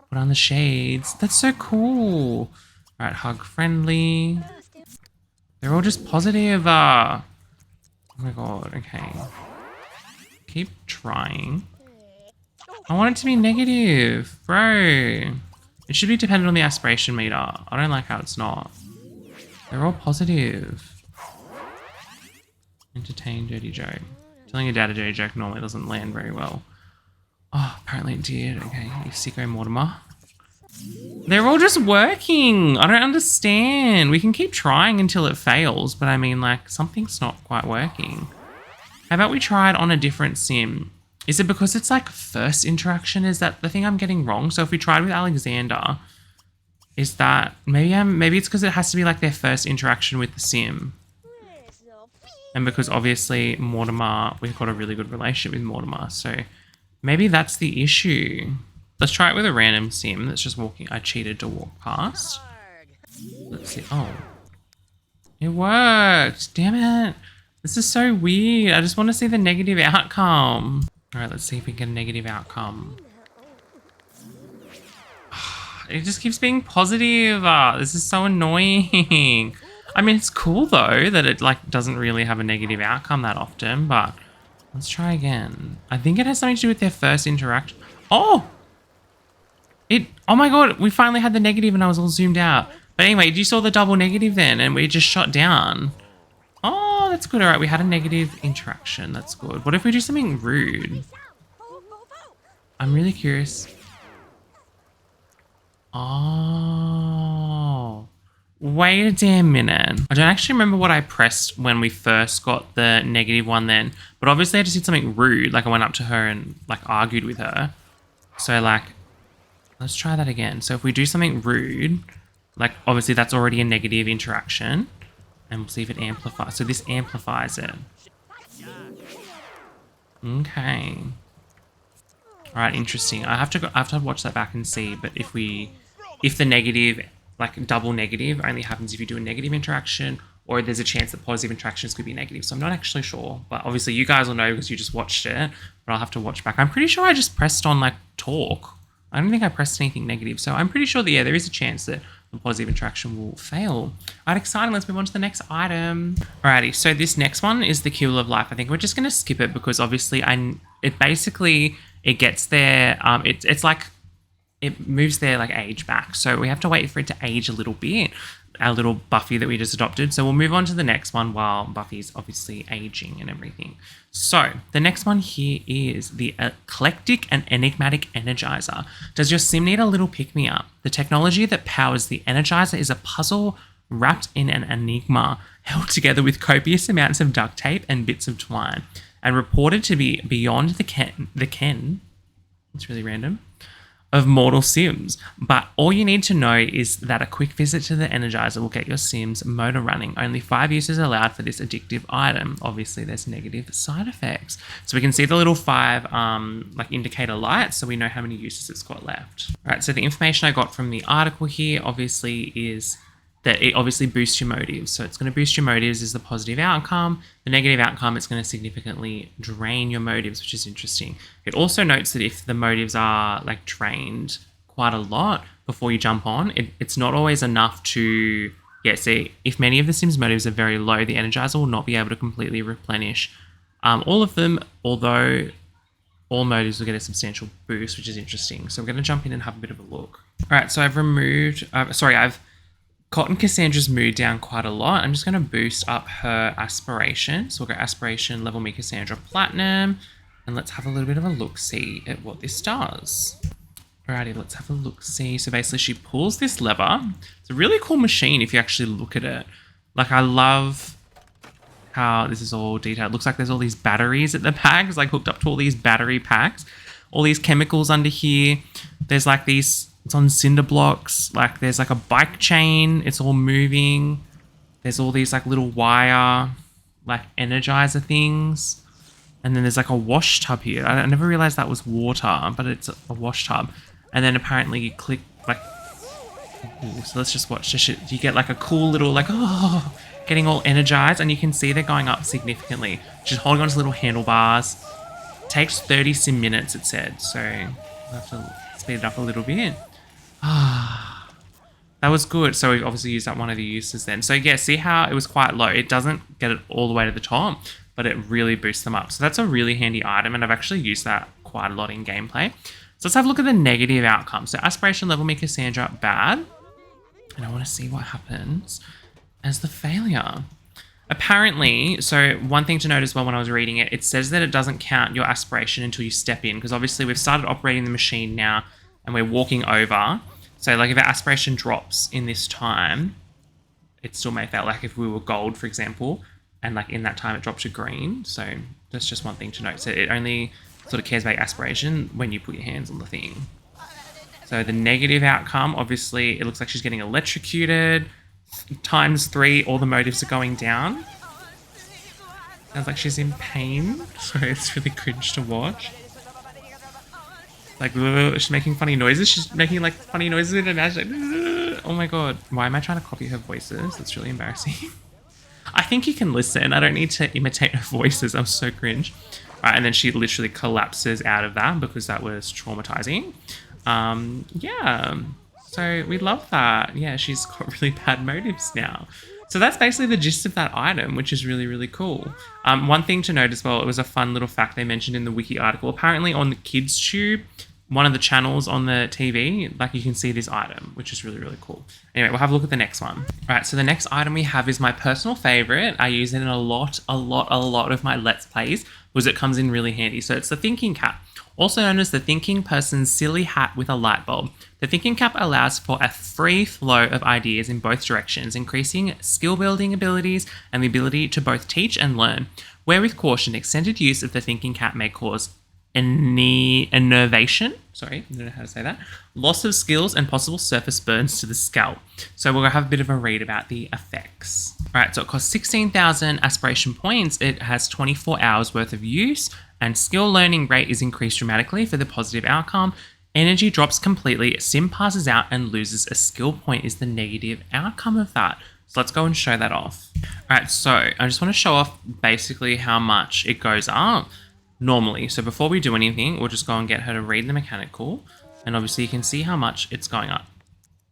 Put on the shades. That's so cool. All right, hug friendly. They're all just positive. Oh my God. Okay. Keep trying. I want it to be negative, bro. It should be dependent on the aspiration meter. I don't like how it's not. They're all positive. Entertain, dirty joke. Telling your dad a dirty joke normally doesn't land very well. Oh, apparently it did. Okay, you sicko Mortimer. They're all just working. I don't understand. We can keep trying until it fails, but I mean, like, something's not quite working. How about we try it on a different sim? Is it because it's like first interaction? Is that the thing I'm getting wrong? So if we tried with Alexander, is that maybe it's because it has to be like their first interaction with the sim. And because obviously Mortimer, we've got a really good relationship with Mortimer. So maybe that's the issue. Let's try it with a random sim that's just walking. I cheated to walk past. Let's see. Oh, it worked. Damn it. This is so weird. I just want to see the negative outcome. All right, let's see if we get a negative outcome. It just keeps being positive. This is so annoying. I mean, it's cool though that it like doesn't really have a negative outcome that often, but let's try again. I think it has something to do with their first interaction. Oh my God, we finally had the negative and I was all zoomed out. But anyway, you saw the double negative then and we just shot down. Oh, that's good. All right, we had a negative interaction. That's good. What if we do something rude? I'm really curious. Oh. Wait a damn minute. I don't actually remember what I pressed when we first got the negative one then, but obviously I just did something rude. Like I went up to her and like argued with her. So like, let's try that again. So if we do something rude, like obviously that's already a negative interaction, and we'll see if it amplifies. So this amplifies it. Okay. All right, interesting. I have to watch that back and see, but if the negative, like double negative, only happens if you do a negative interaction, or there's a chance that positive interactions could be negative. So I'm not actually sure, but obviously you guys will know because you just watched it, but I'll have to watch back. I'm pretty sure I just pressed on like talk. I don't think I pressed anything negative. So I'm pretty sure that, yeah, there is a chance that the positive interaction will fail. All right, exciting. Let's move on to the next item. Alrighty, so this next one is the Kibble of Life. I think we're just going to skip it because obviously it gets there. It's like, it moves their like age back. So we have to wait for it to age a little bit. our little Buffy that we just adopted. So we'll move on to the next one while Buffy's obviously aging and everything. So the next one here is the eclectic and enigmatic Energizer. Does your sim need a little pick-me-up? The technology that powers the Energizer is a puzzle wrapped in an enigma, held together with copious amounts of duct tape and bits of twine, and reported to be beyond the ken, it's really random, of mortal sims. But all you need to know is that a quick visit to the Energizer will get your sim's motor running. Only 5 uses allowed for this addictive item. Obviously, there's negative side effects. So we can see the little 5 like indicator lights, so we know how many uses it's got left. All right, so the information I got from the article here obviously is that it obviously boosts your motives. So it's going to boost your motives is the positive outcome. The negative outcome, it's going to significantly drain your motives, which is interesting. It also notes that if the motives are like drained quite a lot before you jump on, it's not always enough to, see, if many of the Sims motives are very low, the Energizer will not be able to completely replenish all of them, although all motives will get a substantial boost, which is interesting. So we're going to jump in and have a bit of a look. All right, so I've removed, I've gotten Cassandra's mood down quite a lot. I'm just going to boost up her aspiration. So we'll go aspiration, level me Cassandra platinum, and let's have a little bit of a look-see at what this does. Alrighty, let's have a look-see. So basically she pulls this lever. It's a really cool machine if you actually look at it. Like, I love how this is all detailed. It looks like there's all these batteries at the bags, like hooked up to all these battery packs. All these chemicals under here. There's like these, it's on cinder blocks. Like there's like a bike chain. It's all moving. There's all these like little wire, like Energizer things. And then there's like a wash tub here. I never realized that was water, but it's a wash tub. And then apparently you click like, ooh, so let's just watch this shit. You get like a cool little like, oh, getting all energized, and you can see they're going up significantly. Just holding on to little handlebars. Takes 30 sim minutes, it said. So I'll have to speed it up a little bit. That was good. So we've obviously used up one of the uses then. So yeah, see how it was quite low. It doesn't get it all the way to the top, but it really boosts them up. So that's a really handy item, and I've actually used that quite a lot in gameplay. So let's have a look at the negative outcome. So aspiration level me Cassandra, bad. And I want to see what happens as the failure. Apparently, so one thing to note as well when I was reading it, it says that it doesn't count your aspiration until you step in, because obviously we've started operating the machine now and we're walking over. So like if our aspiration drops in this time, it still may fail. Like if we were gold, for example, and like in that time it dropped to green. So that's just one thing to note. So it only sort of cares about aspiration when you put your hands on the thing. So the negative outcome, obviously it looks like she's getting electrocuted. ×3, all the motives are going down. Sounds like she's in pain. Sorry, it's really cringe to watch. Like, she's making funny noises. She's making like funny noises in her mouth. Like, oh my god. Why am I trying to copy her voices? That's really embarrassing. I think you can listen. I don't need to imitate her voices. I'm so cringe. Right, and then she literally collapses out of that because that was traumatizing. Yeah. So we love that. Yeah, she's got really bad motives now. So that's basically the gist of that item, which is really, really cool. One thing to note as well, it was a fun little fact they mentioned in the Wiki article. Apparently on the Kids Tube, one of the channels on the TV, like you can see this item, which is really, really cool. Anyway, we'll have a look at the next one. All right, so the next item we have is my personal favorite. I use it in a lot of my Let's Plays because it comes in really handy. So it's the thinking cap, also known as the thinking person's silly hat with a light bulb. The thinking cap allows for a free flow of ideas in both directions, increasing skill building abilities and the ability to both teach and learn. Where with caution, extended use of the thinking cap may cause enervation, sorry, I don't know how to say that, loss of skills and possible surface burns to the scalp. So we'll have a bit of a read about the effects. All right, so it costs 16,000 aspiration points. It has 24 hours worth of use, and skill learning rate is increased dramatically for the positive outcome. Energy drops completely, sim passes out and loses a skill point is the negative outcome of that. So let's go and show that off. All right, so I just want to show off basically how much it goes up normally. So before we do anything, we'll just go and get her to read the mechanical. And obviously you can see how much it's going up.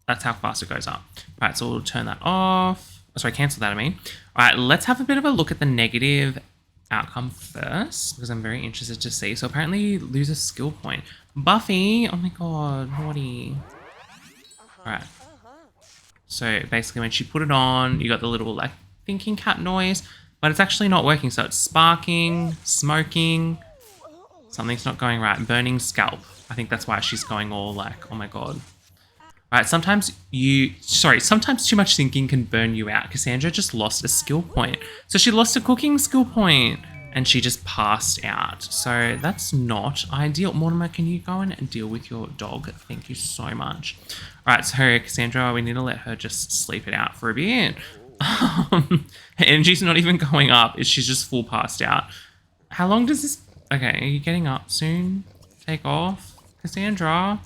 That's how fast it goes up. All right, so we'll turn that off. Sorry, cancel that, I mean. All right, let's have a bit of a look at the negative outcome first, because I'm very interested to see. So apparently you lose a skill point. Buffy, oh my god, naughty. All right. So basically when she put it on, you got the little like thinking cap noise, but it's actually not working. So it's sparking, smoking, something's not going right, burning scalp. I think that's why she's going all like, oh my God. Right, sometimes too much thinking can burn you out. Cassandra just lost a skill point. So she lost a cooking skill point and she just passed out. So that's not ideal. Mortimer, can you go and deal with your dog? Thank you so much. All right, so Cassandra, we need to let her just sleep it out for a bit. Her energy's not even going up. She's just full passed out. How long does this... Okay, are you getting up soon? Take off. Cassandra...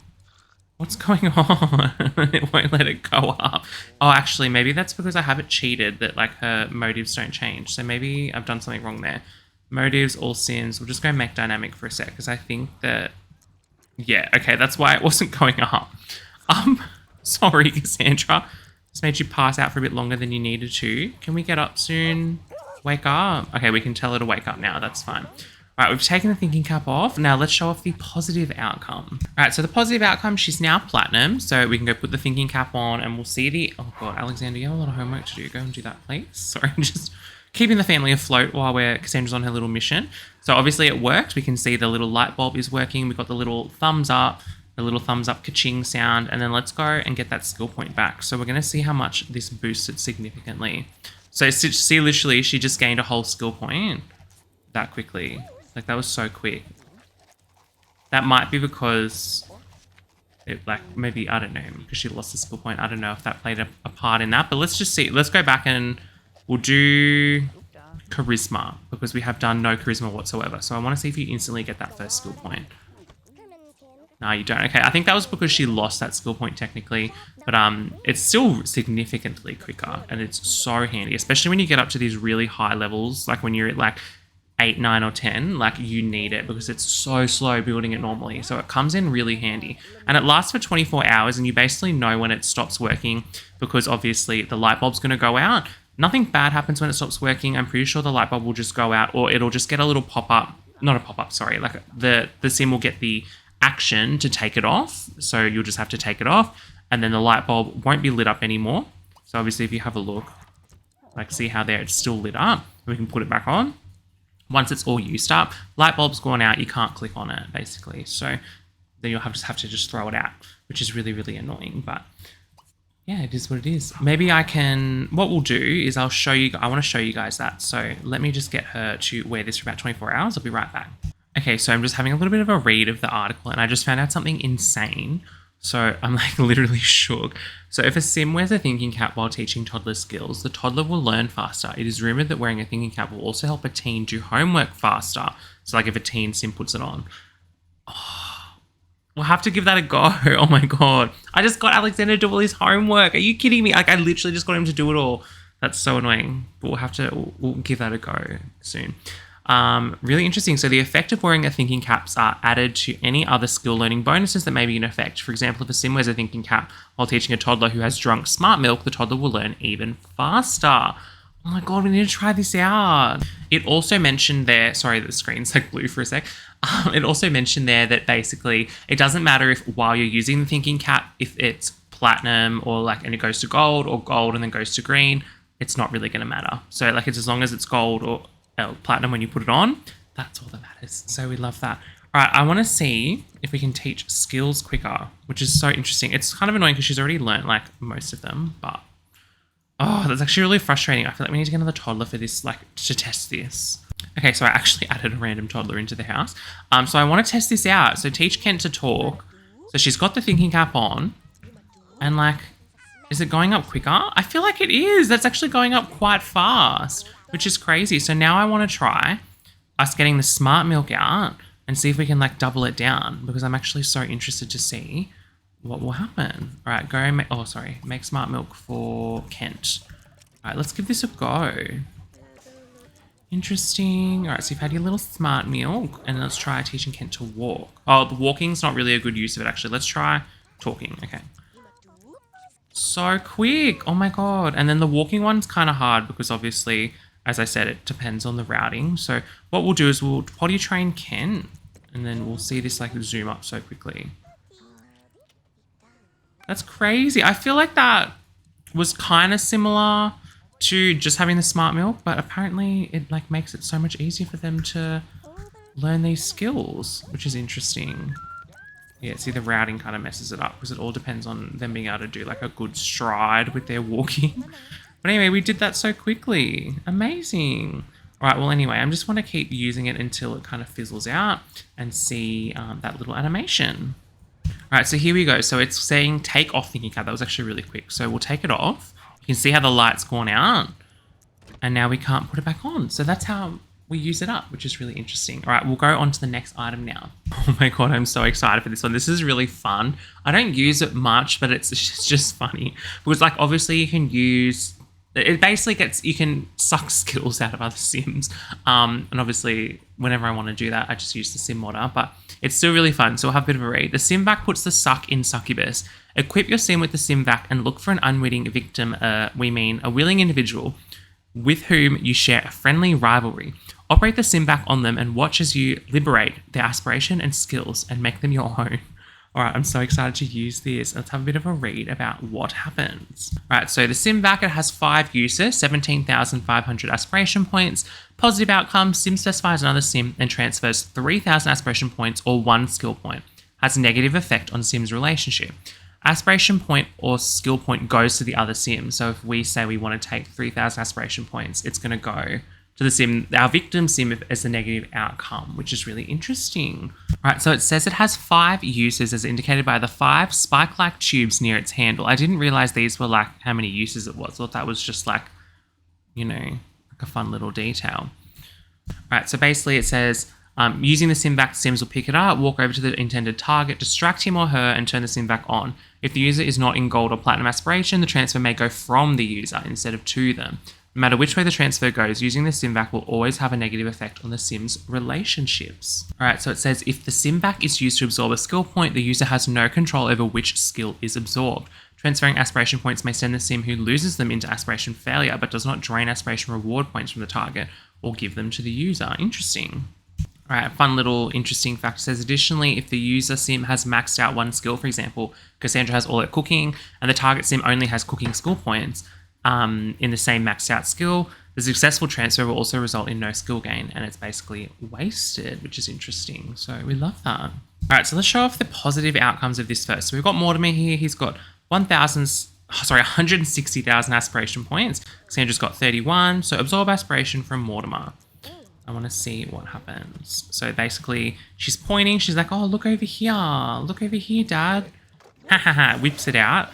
What's going on? It won't let it go up. Oh, actually, maybe that's because I have it cheated that like her motives don't change. So maybe I've done something wrong there. Motives, all sins. We'll just go mech dynamic for a sec because I think that... Yeah, okay, that's why it wasn't going up. Sorry, Cassandra. This made you pass out for a bit longer than you needed to. Can we get up soon? Wake up. Okay, we can tell her to wake up now. That's fine. All right, we've taken the thinking cap off. Now let's show off the positive outcome. All right, so the positive outcome, she's now platinum. So we can go put the thinking cap on and we'll see the... Oh God, Alexander, you have a lot of homework to do. Go and do that, please. Sorry, I'm just keeping the family afloat while Cassandra's on her little mission. So obviously it worked. We can see the little light bulb is working. We've got the little thumbs up ka-ching sound. And then let's go and get that skill point back. So we're going to see how much this boosted significantly. So see, literally, she just gained a whole skill point that quickly. Like, that was so quick. That might be because it, like, maybe, I don't know, because she lost the skill point. I don't know if that played a part in that. But let's just see. Let's go back and we'll do charisma because we have done no charisma whatsoever. So I want to see if you instantly get that first skill point. No, you don't. Okay, I think that was because she lost that skill point technically. But it's still significantly quicker. And it's so handy, especially when you get up to these really high levels. Like, when you're at, like, 8, 9 or 10, like you need it because it's so slow building it normally. So it comes in really handy and it lasts for 24 hours and you basically know when it stops working because obviously the light bulb's going to go out. Nothing bad happens when it stops working. I'm pretty sure the light bulb will just go out or it'll just get a little pop-up, not a pop-up, sorry, like the sim will get the action to take it off. So you'll just have to take it off and then the light bulb won't be lit up anymore. So obviously if you have a look, like see how there it's still lit up, we can put it back on. Once it's all used up, light bulb's gone out, you can't click on it, basically. So then you'll just have to just throw it out, which is really, really annoying. But yeah, it is what it is. Maybe I can, what we'll do is I'll show you, I want to show you guys that. So let me just get her to wear this for about 24 hours. I'll be right back. Okay, so I'm just having a little bit of a read of the article and I just found out something insane. So I'm like literally shook. So if a sim wears a thinking cap while teaching toddler skills, the toddler will learn faster. It is rumored that wearing a thinking cap will also help a teen do homework faster. So like if a teen sim puts it on. Oh, we'll have to give that a go. Oh my God. I just got Alexander to do all his homework. Are you kidding me? Like I literally just got him to do it all. That's so annoying. But we'll give that a go soon. Really interesting. So the effect of wearing a thinking caps are added to any other skill learning bonuses that may be in effect. For example, if a sim wears a thinking cap while teaching a toddler who has drunk smart milk, the toddler will learn even faster. Oh my God, we need to try this out. It also mentioned there, sorry, the screen's like blue for a sec. It also mentioned there that basically it doesn't matter if while you're using the thinking cap, if it's platinum or like, and it goes to gold or gold and then goes to green, it's not really going to matter. So like it's as long as it's gold or platinum when you put it on, that's all that matters. So we love that. All right, I want to see if we can teach skills quicker, which is so interesting. It's kind of annoying because she's already learned like most of them, but oh, that's actually really frustrating. I feel like we need to get another toddler for this, like to test this. Okay, so I actually added a random toddler into the house. So I want to test this out. So teach Kent to talk. So she's got the thinking cap on and like, is it going up quicker? I feel like it is. That's actually going up quite fast, which is crazy. So now I want to try us getting the smart milk out and see if we can like double it down because I'm actually so interested to see what will happen. All right, go make smart milk for Kent. All right, let's give this a go. Interesting. All right, so you've had your little smart milk and let's try teaching Kent to walk. Oh, the walking's not really a good use of it actually. Let's try talking. Okay. So quick. Oh my God. And then the walking one's kind of hard because obviously, as I said, it depends on the routing. So what we'll do is we'll potty train Ken and then we'll see this like zoom up so quickly. That's crazy. I feel like that was kind of similar to just having the smart milk, but apparently it like makes it so much easier for them to learn these skills, which is interesting. Yeah, see, the routing kind of messes it up because it all depends on them being able to do like a good stride with their walking. But anyway, we did that so quickly. Amazing. All right, well, anyway, I just want to keep using it until it kind of fizzles out and see that little animation. All right, so here we go. So it's saying take off thinking cap. That was actually really quick. So we'll take it off. You can see how the light's gone out. And now we can't put it back on. So that's how we use it up, which is really interesting. All right, we'll go on to the next item now. Oh my God, I'm so excited for this one. This is really fun. I don't use it much, but it's just funny. Because like, obviously you can use, it basically gets, you can suck skills out of other sims. And obviously whenever I want to do that, I just use the sim modder, but it's still really fun. So we'll have a bit of a read. The Simvac puts the suck in succubus. Equip your sim with the Simvac and look for an unwitting victim, we mean a willing individual with whom you share a friendly rivalry. Operate the Simvac on them and watch as you liberate their aspiration and skills and make them your own. All right, I'm so excited to use this. Let's have a bit of a read about what happens. All right, so the Simvac, it has 5 uses, 17,500 aspiration points. Positive outcome, sim specifies another sim and transfers 3,000 aspiration points or 1 skill point. Has a negative effect on sim's relationship. Aspiration point or skill point goes to the other sim. So if we say we want to take 3,000 aspiration points, it's going to go to the sim, our victim sim, as a negative outcome, which is really interesting. All right, so it says it has 5 uses as indicated by the 5 spike-like tubes near its handle. I didn't realize these were like how many uses it was. I thought that was just like, you know, like a fun little detail. All right, so basically it says, using the Simvac, sims will pick it up, walk over to the intended target, distract him or her, and turn the Simvac on. If the user is not in gold or platinum aspiration, the transfer may go from the user instead of to them. No matter which way the transfer goes, using the Simvac will always have a negative effect on the sim's relationships. All right, so it says if the Simvac is used to absorb a skill point, the user has no control over which skill is absorbed. Transferring aspiration points may send the sim who loses them into aspiration failure, but does not drain aspiration reward points from the target or give them to the user. Interesting. All right, fun little interesting fact. It says additionally, if the user sim has maxed out 1 skill, for example, Cassandra has all her cooking and the target sim only has cooking skill points, in the same maxed out skill, the successful transfer will also result in no skill gain and it's basically wasted, which is interesting. So we love that. All right, so let's show off the positive outcomes of this first. So we've got Mortimer here. He's got 160,000 aspiration points. Cassandra's got 31. So absorb aspiration from Mortimer. I want to see what happens. So basically she's pointing. She's like, oh, look over here. Look over here, Dad. Ha ha ha. Whips it out.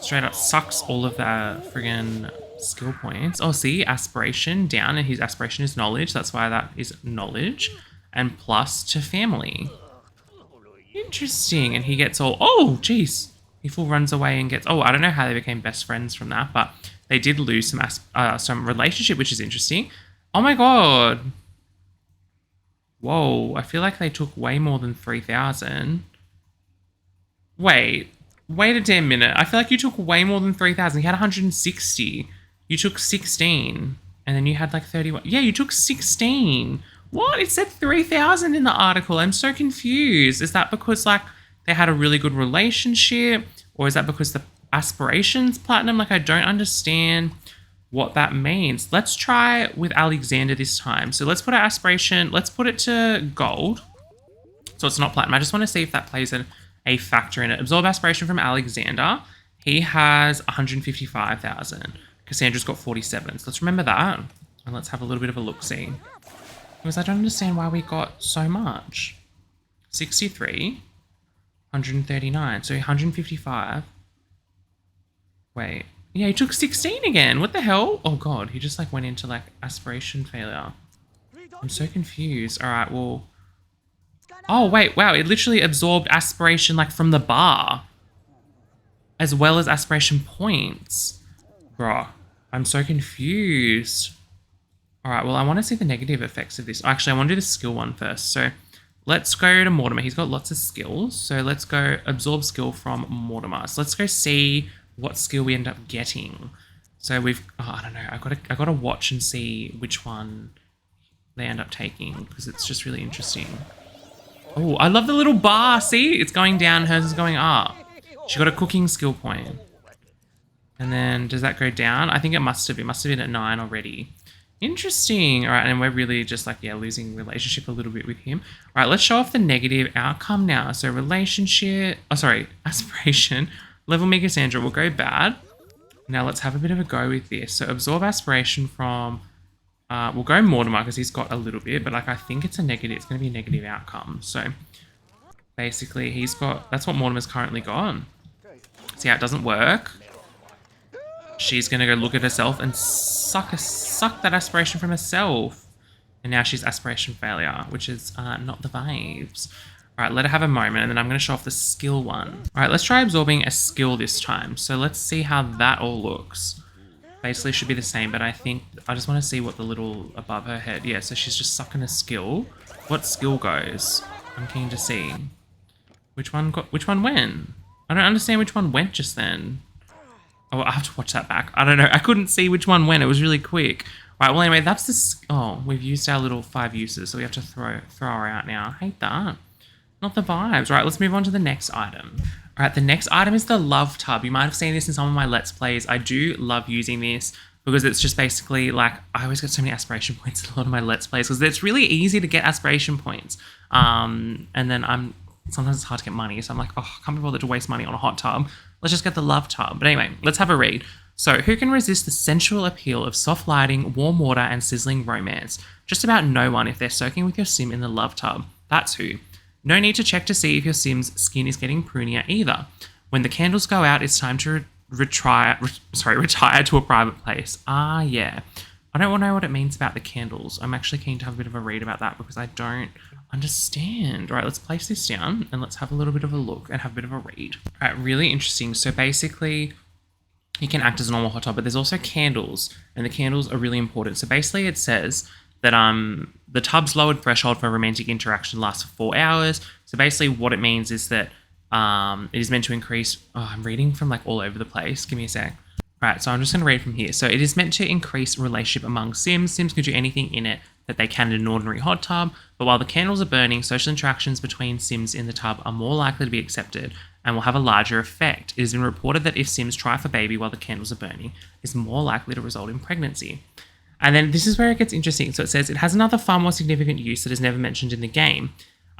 Straight up sucks all of the friggin' skill points. Oh, see, aspiration down, and his aspiration is knowledge. That's why that is knowledge. And plus to family. Interesting. And he gets all, oh, geez. He full runs away and gets, oh, I don't know how they became best friends from that, but they did lose some relationship, which is interesting. Oh my God. Whoa, I feel like they took way more than 3,000. Wait a damn minute. I feel like you took way more than 3,000. You had 160. You took 16. And then you had like 31. Yeah, you took 16. What? It said 3,000 in the article. I'm so confused. Is that because like they had a really good relationship? Or is that because the aspiration's platinum? Like I don't understand what that means. Let's try with Alexander this time. So let's put our aspiration, let's put it to gold. So it's not platinum. I just want to see if that plays a factor in it. Absorb aspiration from Alexander. He has 155,000. Cassandra's got 47. So let's remember that. And let's have a little bit of a look-see. Because I don't understand why we got so much. 63. 139. So 155. Wait. Yeah, he took 16 again. What the hell? Oh, God. He just, like, went into, like, aspiration failure. I'm so confused. All right, well... Oh, wait, wow, it literally absorbed aspiration, like, from the bar. As well as aspiration points. Bruh, I'm so confused. All right, well, I want to see the negative effects of this. Actually, I want to do the skill one first. So, let's go to Mortimer. He's got lots of skills. So, let's go absorb skill from Mortimer. So, let's go see what skill we end up getting. So, we've... Oh, I don't know. I gotta watch and see which one they end up taking. Because it's just really interesting. Oh, I love the little bar. See? It's going down. Hers is going up. She got a cooking skill point. And then does that go down? I think it must have been at 9 already. Interesting. All right, and we're really just like, yeah, losing relationship a little bit with him. All right, let's show off the negative outcome now. So relationship, oh, sorry, aspiration. Level me Cassandra will go bad. Now let's have a bit of a go with this. So absorb aspiration from, we'll go Mortimer because he's got a little bit, but like I think it's a negative, it's going to be a negative outcome. So basically he's got, that's what Mortimer's currently got. See how it doesn't work? She's going to go look at herself and suck that aspiration from herself. And now she's aspiration failure, which is not the vibes. All right, let her have a moment, and then I'm going to show off the skill one. All right, let's try absorbing a skill this time. So let's see how that all looks. Basically, it should be the same, but I think I just want to see what the little above her head. Yeah, so she's just sucking a skill. What skill goes? I'm keen to see. Which one went? I don't understand which one went just then. Oh, I have to watch that back. I don't know. I couldn't see which one went. It was really quick. Right, well, anyway, that's the... Oh, we've used our little 5 uses, so we have to throw her out now. I hate that. Not the vibes. Right, let's move on to the next item. All right, the next item is the love tub. You might have seen this in some of my Let's Plays. I do love using this because it's just basically like... I always get so many aspiration points in a lot of my Let's Plays because it's really easy to get aspiration points. And then sometimes it's hard to get money, so I'm like, oh, I can't be bothered to waste money on a hot tub. Let's just get the love tub. But anyway, let's have a read. So, who can resist the sensual appeal of soft lighting, warm water, and sizzling romance? Just about no one if they're soaking with your sim in the love tub. That's who. No need to check to see if your sim's skin is getting prunier either. When the candles go out, it's time to retire to a private place. Ah, yeah. I don't want to know what it means about the candles. I'm actually keen to have a bit of a read about that because I don't understand. All right, let's place this down and let's have a little bit of a look and have a bit of a read. All right, really interesting. So basically, you can act as a normal hot tub, but there's also candles, and the candles are really important. So basically, it says that the tub's lowered threshold for romantic interaction lasts for 4 hours. So basically, what it means is that it is meant to increase. Oh, I'm reading from like all over the place. Give me a sec. All right, so I'm just going to read from here. So it is meant to increase relationship among sims. Sims can do anything in it that they can in an ordinary hot tub, but while the candles are burning, social interactions between sims in the tub are more likely to be accepted and will have a larger effect. It has been reported that if sims try for baby while the candles are burning, it's more likely to result in pregnancy. And then this is where it gets interesting. So it says it has another far more significant use that is never mentioned in the game.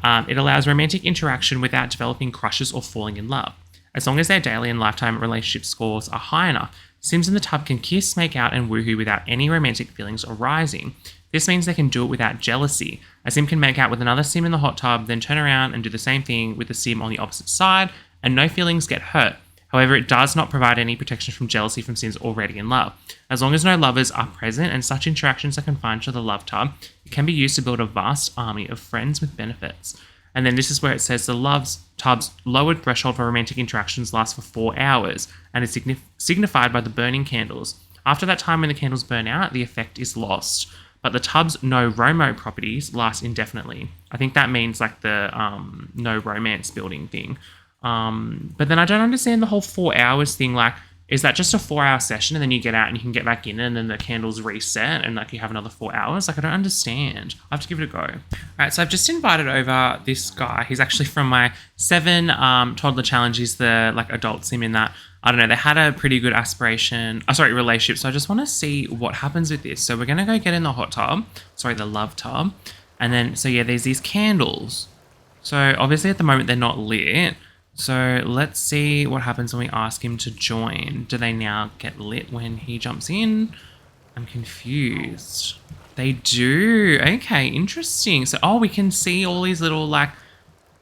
It allows romantic interaction without developing crushes or falling in love. As long as their daily and lifetime relationship scores are high enough, sims in the tub can kiss, make out, and woohoo without any romantic feelings arising. This means they can do it without jealousy. A sim can make out with another sim in the hot tub, then turn around and do the same thing with the sim on the opposite side, and no feelings get hurt. However, it does not provide any protection from jealousy from sims already in love. As long as no lovers are present and such interactions are confined to the love tub, it can be used to build a vast army of friends with benefits. And then this is where it says the love tub's lowered threshold for romantic interactions lasts for 4 hours and is signified by the burning candles. After that time when the candles burn out, the effect is lost. But the tub's no romo properties last indefinitely. I think that means like the no romance building thing. But then I don't understand the whole 4 hours thing. Like, is that just a 4-hour session and then you get out and you can get back in and then the candles reset and like you have another 4 hours? Like, I don't understand. I have to give it a go. All right, so I've just invited over this guy. He's actually from my 7 toddler challenge. He's the like adult sim in that. I don't know, they had a pretty good relationship. So I just want to see what happens with this. So we're going to go get in the hot tub. The love tub. And then, so yeah, there's these candles. So obviously at the moment they're not lit. So let's see what happens when we ask him to join. Do they now get lit when he jumps in? I'm confused. They do. Okay, interesting. So, we can see all these little like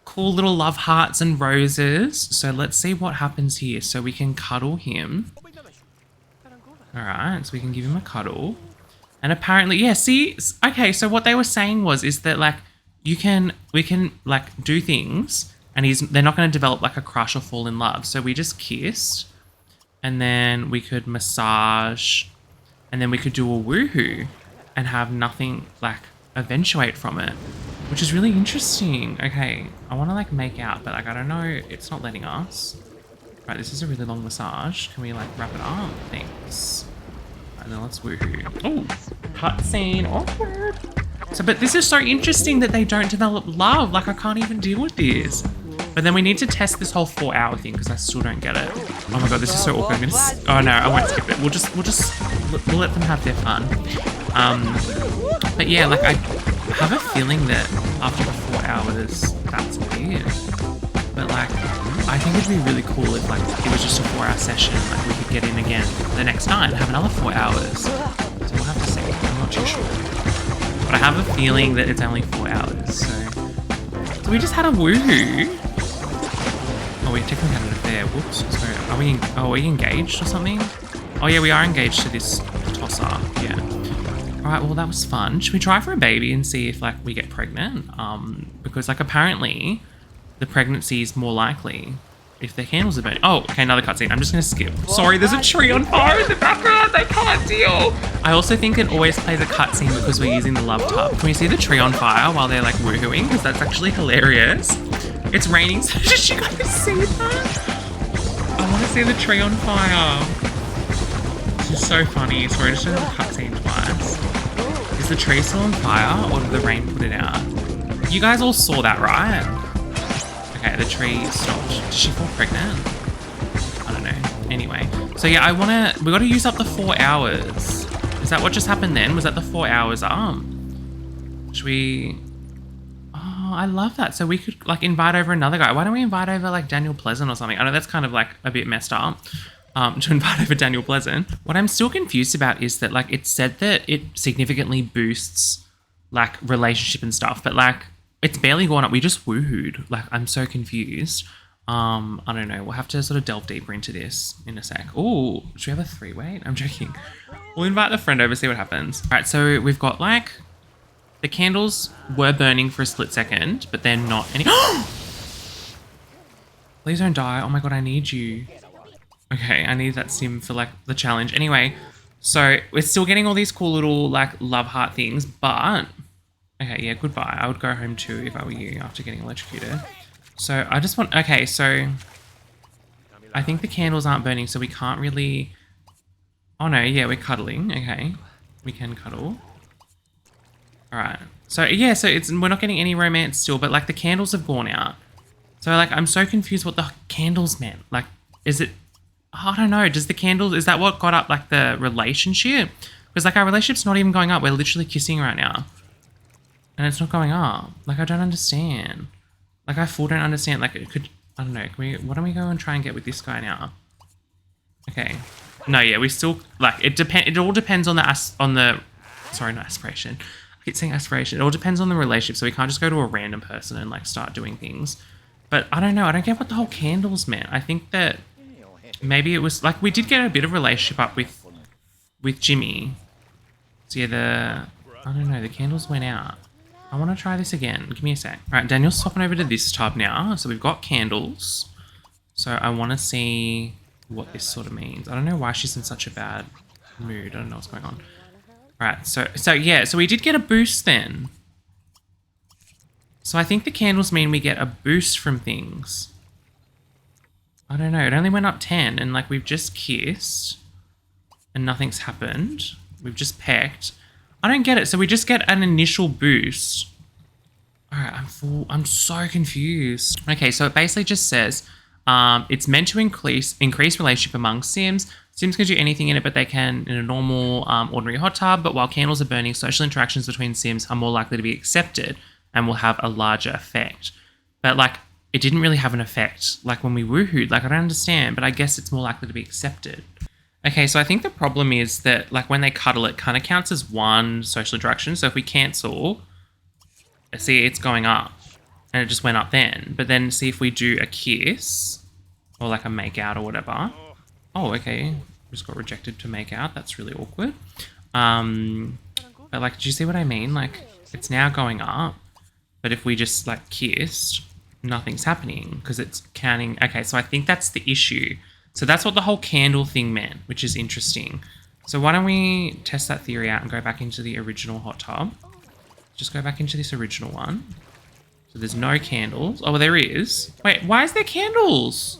cool little love hearts and roses. So let's see what happens here. So we can cuddle him. All right, so we can give him a cuddle. And apparently, yeah, see, okay, so what they were saying is that like we can like do things and they're not going to develop like a crush or fall in love. So we just kissed and then we could massage and then we could do a woohoo and have nothing like eventuate from it, which is really interesting. Okay, I want to like make out, but like I don't know, it's not letting us. Right, this is a really long massage. Can we like wrap it up? Thanks. And then let's woohoo. Oh, cutscene. Awkward. So, but this is so interesting that they don't develop love. Like I can't even deal with this. But then we need to test this whole 4-hour thing because I still don't get it. Oh my god, this is so awkward. Oh no, I won't skip it. We'll let them have their fun. But yeah, like I have a feeling that after the 4 hours, that's weird. But like, I think it'd be really cool if like it was just a 4-hour session, like we could get in again the next night and have another 4 hours. So we'll have to see. I'm not too sure. But I have a feeling that it's only 4 hours. So we just had a woohoo. Oh, we technically had an affair. Whoops. So are we engaged or something? Oh yeah, we are engaged to this tosser. Yeah. Alright, well that was fun. Should we try for a baby and see if like we get pregnant? Because like apparently the pregnancy is more likely if the candles are burning. Oh, okay, another cutscene. I'm just gonna skip. Sorry, there's a tree on fire in the background. I can't deal. I also think it always plays a cutscene because we're using the love tub. Can we see the tree on fire while they're like woohooing? Because that's actually hilarious. It's raining, so did you guys see that? I want to see the tree on fire. This is so funny. Sorry, I just did the cutscene twice. Is the tree still on fire or did the rain put it out? You guys all saw that, right? Okay, the tree stopped. Did she fall pregnant? I don't know. Anyway, so yeah, we got to use up the 4 hours. Is that what just happened then? Was that the 4 hours up? Should we... Oh, I love that. So we could like invite over another guy. Why don't we invite over like Daniel Pleasant or something? I know that's kind of like a bit messed up. To invite over Daniel Pleasant. What I'm still confused about is that like it said that it significantly boosts like relationship and stuff, but like it's barely gone up. We just woohooed. Like I'm so confused. I don't know. We'll have to sort of delve deeper into this in a sec. Oh, should we have a 3-way? I'm joking. We'll invite the friend over, see what happens. All right, so we've got like the candles were burning for a split second, but they're not any. Please don't die. Oh my god, I need you. Okay, I need that sim for like the challenge. Anyway, so we're still getting all these cool little like love heart things, but okay, yeah, goodbye. I would go home too if I were you after getting electrocuted. So I just want, okay, so I think the candles aren't burning, so we can't really, oh no, yeah, we're cuddling. Okay, we can cuddle. All right, so yeah, so we're not getting any romance still, but like the candles have gone out. So like, I'm so confused what the candles meant. Like, is it, I don't know. Does the candles, is that what got up like the relationship? Because like our relationship's not even going up. We're literally kissing right now. And it's not going up. Like I don't understand. Like I full don't understand. Like it could, I don't know. Why don't we go and try and get with this guy now? Okay. No, yeah, we still, like it all depends on sorry, not aspiration. I keep saying aspiration. It all depends on the relationship. So we can't just go to a random person and like start doing things. But I don't know. I don't get what the whole candles meant. I think that maybe it was like we did get a bit of a relationship up with Jimmy. So yeah, I don't know, the candles went out. I want to try this again. Give me a sec. All right, Daniel's swapping over to this tub now. So we've got candles. So I want to see what this sort of means. I don't know why she's in such a bad mood. I don't know what's going on. All right, so yeah, so we did get a boost then. So I think the candles mean we get a boost from things. I don't know. It only went up 10 and like we've just kissed and nothing's happened. We've just pecked. I don't get it. So we just get an initial boost. All right, I'm so confused. Okay, so it basically just says it's meant to increase relationship among Sims. Sims can do anything in it, but they can in a normal, ordinary hot tub. But while candles are burning, social interactions between Sims are more likely to be accepted and will have a larger effect. But like, it didn't really have an effect. Like when we woohooed, like I don't understand, but I guess it's more likely to be accepted. Okay, so I think the problem is that like when they cuddle, it kind of counts as one social interaction. So if we cancel, see, it's going up and it just went up then. But then see if we do a kiss or like a make out or whatever. Oh, okay. Just got rejected to make out. That's really awkward. But like, do you see what I mean? Like it's now going up, but if we just like kissed, nothing's happening because it's counting. Okay, so I think that's the issue. So that's what the whole candle thing meant, which is interesting. So why don't we test that theory out and go back into the original hot tub. Just go back into this original one. So there's no candles. Oh, well, there is. Wait, why is there candles?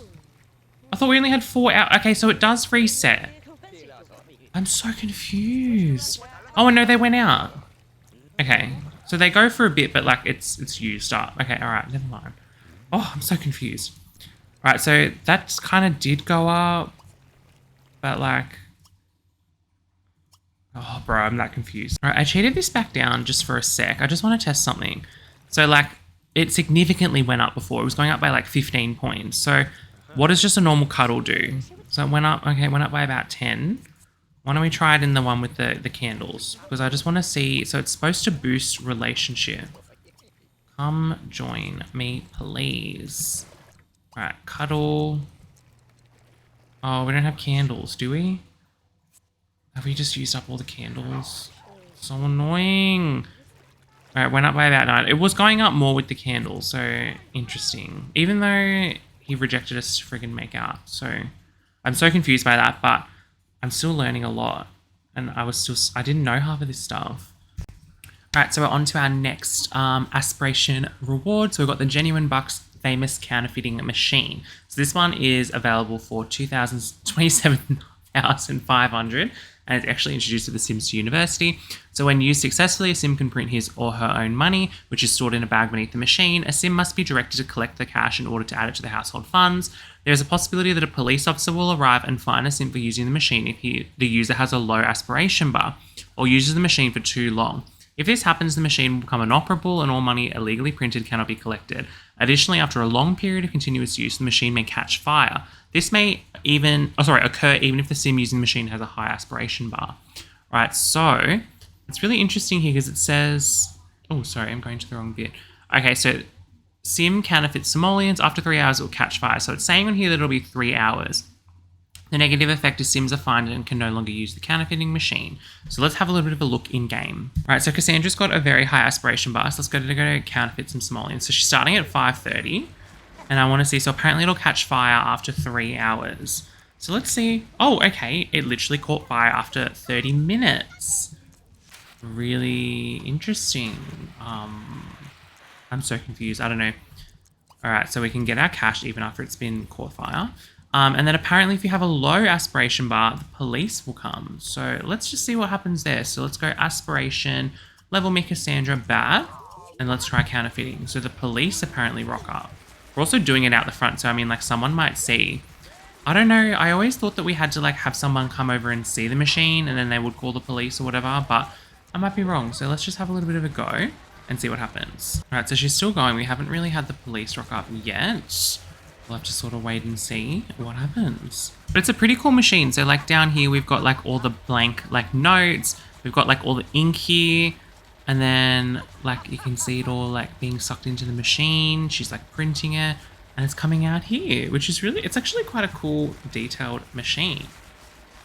I thought we only had 4 out. Okay, so it does reset. I'm so confused. Oh, and no, they went out. Okay, so they go for a bit, but like it's used up. Okay, all right, never mind. Oh, I'm so confused. Right, so that kind of did go up, but like, oh, bro, I'm that confused. All right, I cheated this back down just for a sec. I just want to test something. So like, it significantly went up before. It was going up by like 15 points. So what does just a normal cuddle do? So it went up, okay, it went up by about 10. Why don't we try it in the one with the candles? Because I just want to see, so it's supposed to boost relationship. Come join me, please. All right, cuddle. Oh, we don't have candles, do we? Have we just used up all the candles? So annoying. All right, went up by about 9. It was going up more with the candles, so interesting. Even though he rejected us to friggin' make out. So I'm so confused by that, but I'm still learning a lot. And I didn't know half of this stuff. All right, so we're on to our next aspiration reward. So we've got the Genuine Bucks famous counterfeiting machine. So this one is available for 27,500, and it's actually introduced at the Sims 2 University. So when used successfully, a Sim can print his or her own money, which is stored in a bag beneath the machine. A Sim must be directed to collect the cash in order to add it to the household funds. There is a possibility that a police officer will arrive and fine a Sim for using the machine if the user has a low aspiration bar or uses the machine for too long. If this happens, the machine will become inoperable and all money illegally printed cannot be collected. Additionally, after a long period of continuous use, the machine may catch fire. This may occur even if the Sim using the machine has a high aspiration bar. Right, so it's really interesting here because it says, oh, sorry, I'm going to the wrong bit. Okay, so Sim counterfeits simoleons. After 3 hours, it will catch fire. So it's saying on here that it'll be 3 hours. The negative effect is Sims are fined and can no longer use the counterfeiting machine. So let's have a little bit of a look in game. All right, so Cassandra's got a very high aspiration bar. So let's go to counterfeit some simoleons. So she's starting at 5:30, and I want to see. So apparently it'll catch fire after 3 hours. So let's see. Oh, okay, it literally caught fire after 30 minutes. Really interesting. I'm so confused. I don't know. All right, so we can get our cash even after it's been caught fire. And then apparently if you have a low aspiration bar, the police will come. So let's just see what happens there. So let's go aspiration, level me Cassandra bad, and let's try counterfeiting. So the police apparently rock up. We're also doing it out the front. So I mean, like someone might see. I don't know. I always thought that we had to like have someone come over and see the machine and then they would call the police or whatever, but I might be wrong. So let's just have a little bit of a go and see what happens. All right, so she's still going. We haven't really had the police rock up yet. We'll have to sort of wait and see what happens. But it's a pretty cool machine. So like down here, we've got like all the blank like notes. We've got like all the ink here. And then like you can see it all like being sucked into the machine. She's like printing it and it's coming out here, which is really, it's actually quite a cool detailed machine.